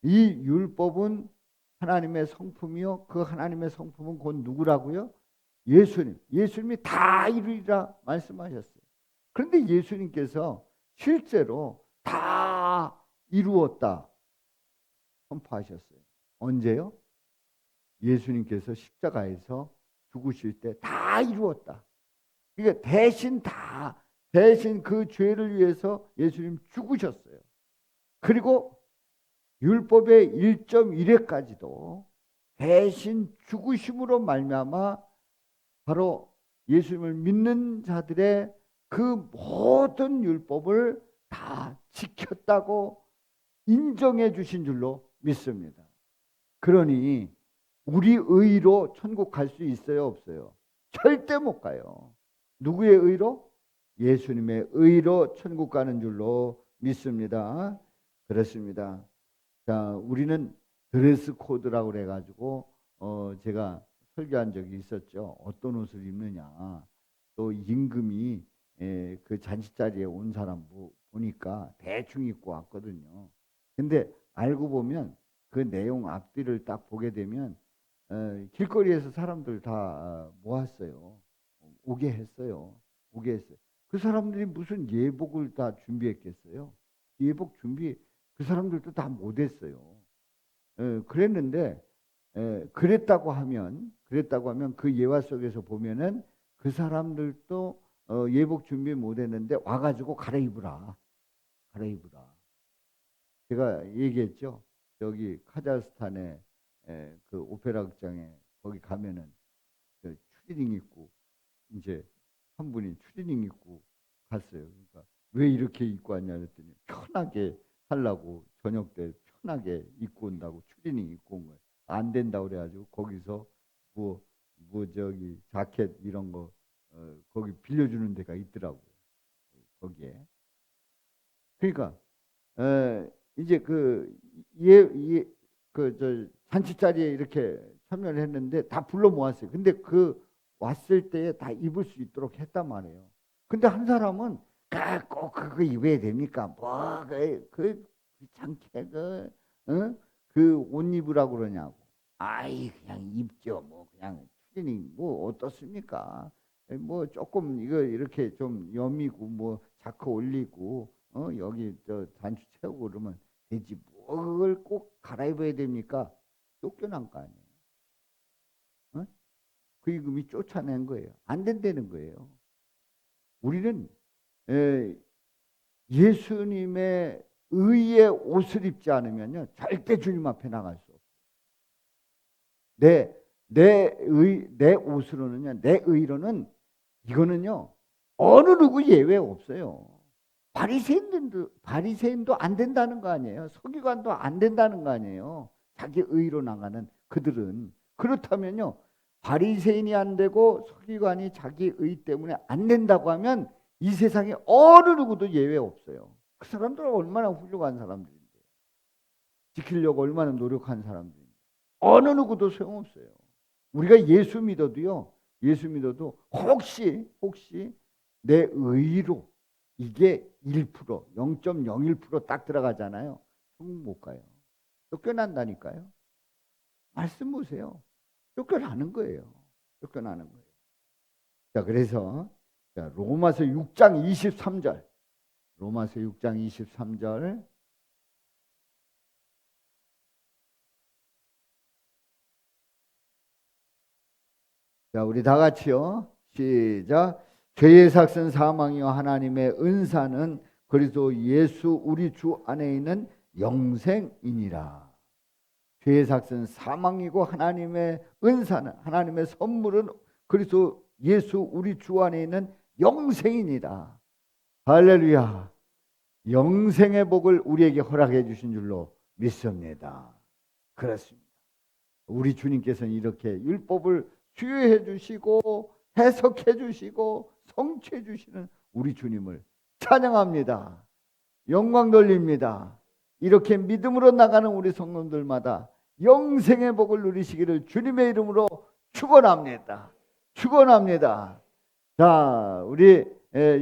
이 율법은 하나님의 성품이요, 그 하나님의 성품은 곧 누구라고요? 예수님이 다 이루리라 말씀하셨어요. 그런데 예수님께서 실제로 다 이루었다 선포하셨어요. 언제요? 예수님께서 십자가에서 죽으실 때 다 이루었다. 그러니까 대신 그 죄를 위해서 예수님 죽으셨어요. 그리고 율법의 1.1회까지도 대신 죽으심으로 말미암아 바로 예수님을 믿는 자들의 그 모든 율법을 다 지켰다고 인정해 주신 줄로 믿습니다. 그러니 우리 의로 천국 갈 수 있어요, 없어요? 절대 못 가요. 누구의 의로? 예수님의 의로 천국 가는 줄로 믿습니다. 그렇습니다. 자, 우리는 드레스 코드라고 그래가지고 제가 설교한 적이 있었죠. 어떤 옷을 입느냐. 또 임금이 그 잔치자리에 온 사람 보니까 대충 입고 왔거든요. 근데 알고 보면 그 내용 앞뒤를 딱 보게 되면 길거리에서 사람들 다 모았어요. 오게 했어요. 그 사람들이 무슨 예복을 다 준비했겠어요? 예복 준비 그 사람들도 다 못했어요. 그랬는데 그랬다고 하면 그 예화 속에서 보면은 그 사람들도 예복 준비 못했는데 와가지고 갈아입으라 갈아입으라. 제가 얘기했죠. 여기 카자흐스탄에 그 오페라 극장에 거기 가면은 그 추리닝 입고 이제 한 분이 추리닝 입고 갔어요. 그러니까 왜 이렇게 입고 왔냐 그랬더니 편하게 하려고 저녁 때 편하게 입고 온다고 추리닝 입고 온 거예요. 안 된다고 그래가지고 거기서 뭐 저기 자켓 이런 거 거기 빌려주는 데가 있더라고요. 거기에. 그러니까 이제 저 잔치 자리에 이렇게 참여를 했는데 다 불러 모았어요. 근데 그 왔을 때에 다 입을 수 있도록 했단 말이에요. 근데 한 사람은 꼭 그거 입어야 됩니까? 귀찮게 그 옷 입으라고 그러냐고. 아이 그냥 입죠. 뭐 그냥 추리닝 뭐 어떻습니까? 뭐 조금 이거 이렇게 좀 여미고 뭐 자크 올리고 여기 저 단추 채우고 그러면 되지. 뭘 꼭 갈아입어야 됩니까? 쫓겨난 거 아니에요. 그 임금이 쫓아낸 거예요. 안 된다는 거예요. 우리는 예수님의 의의 옷을 입지 않으면요 절대 주님 앞에 나갈 수 없어요. 내 옷으로는요, 내 의로는 이거는요 어느 누구 예외 없어요. 바리새인도 안 된다는 거 아니에요. 서기관도 안 된다는 거 아니에요. 자기 의로 나가는 그들은. 그렇다면요 바리새인이 안 되고 서기관이 자기 의 때문에 안 된다고 하면 이 세상에 어느 누구도 예외 없어요. 그 사람들은 얼마나 훌륭한 사람들인데, 지키려고 얼마나 노력한 사람들인데 어느 누구도 소용없어요. 우리가 예수 믿어도 혹시 내 의로 이게 1%, 0.01% 딱 들어가잖아요. 천국 못 가요. 쫓겨난다니까요. 말씀 보세요. 쫓겨나는 거예요. 쫓겨나는 거예요. 자, 그래서 로마서 6장 23절. 로마서 6장 23절. 자, 우리 다 같이요. 시작. 죄의 삭은 사망이요 하나님의 은사는 그리스도 예수 우리 주 안에 있는 영생이니라. 죄의 삭은 사망이고 하나님의 은사는, 하나님의 선물은 그리스도 예수 우리 주 안에 있는 영생이니라. 할렐루야. 영생의 복을 우리에게 허락해 주신 줄로 믿습니다. 그렇습니다. 우리 주님께서는 이렇게 율법을 수여해 주시고 해석해 주시고 성취해 주시는 우리 주님을 찬양합니다. 영광 돌립니다. 이렇게 믿음으로 나가는 우리 성도들마다 영생의 복을 누리시기를 주님의 이름으로 축원합니다. 축원합니다. 자, 우리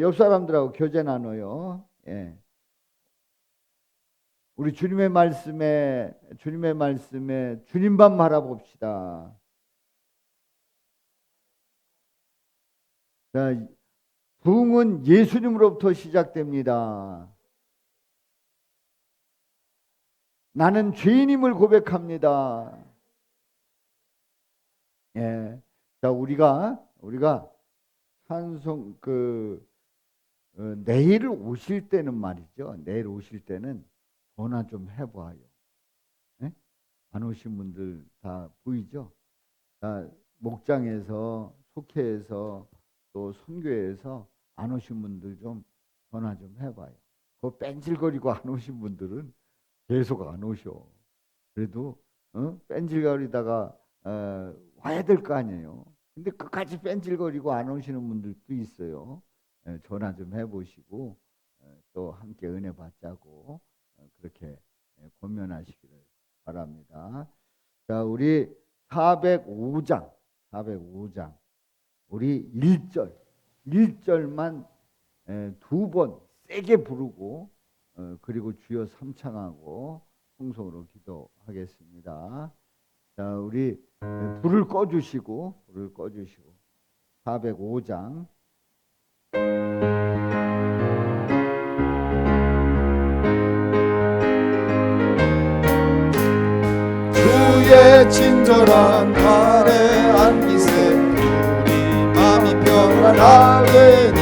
옆 사람들하고 교제 나눠요. 우리 주님의 말씀에 주님만 바라봅시다. 자, 부흥은 예수님으로부터 시작됩니다. 나는 죄인임을 고백합니다. 자, 우리가 찬송 내일 오실 때는 말이죠. 내일 오실 때는 전화 좀 해봐요. 안 오신 분들 다 보이죠? 자, 목장에서, 속회에서, 또 선교회에서 안 오신 분들 좀 전화 좀 해봐요. 그 뺀질거리고 안 오신 분들은 계속 안 오셔. 그래도 뺀질거리다가 와야 될 거 아니에요. 근데 끝까지 뺀질거리고 안 오시는 분들도 있어요. 전화 좀 해보시고 또 함께 은혜 받자고 그렇게 권면하시기를 바랍니다. 자, 우리 405장 우리 1절만 두 번 세게 부르고 그리고 주여 삼창하고 통성으로 기도하겠습니다. 자, 우리 불을 꺼주시고 405장 주의 친절한 발에 안기세 우리 마음이 평안하게 니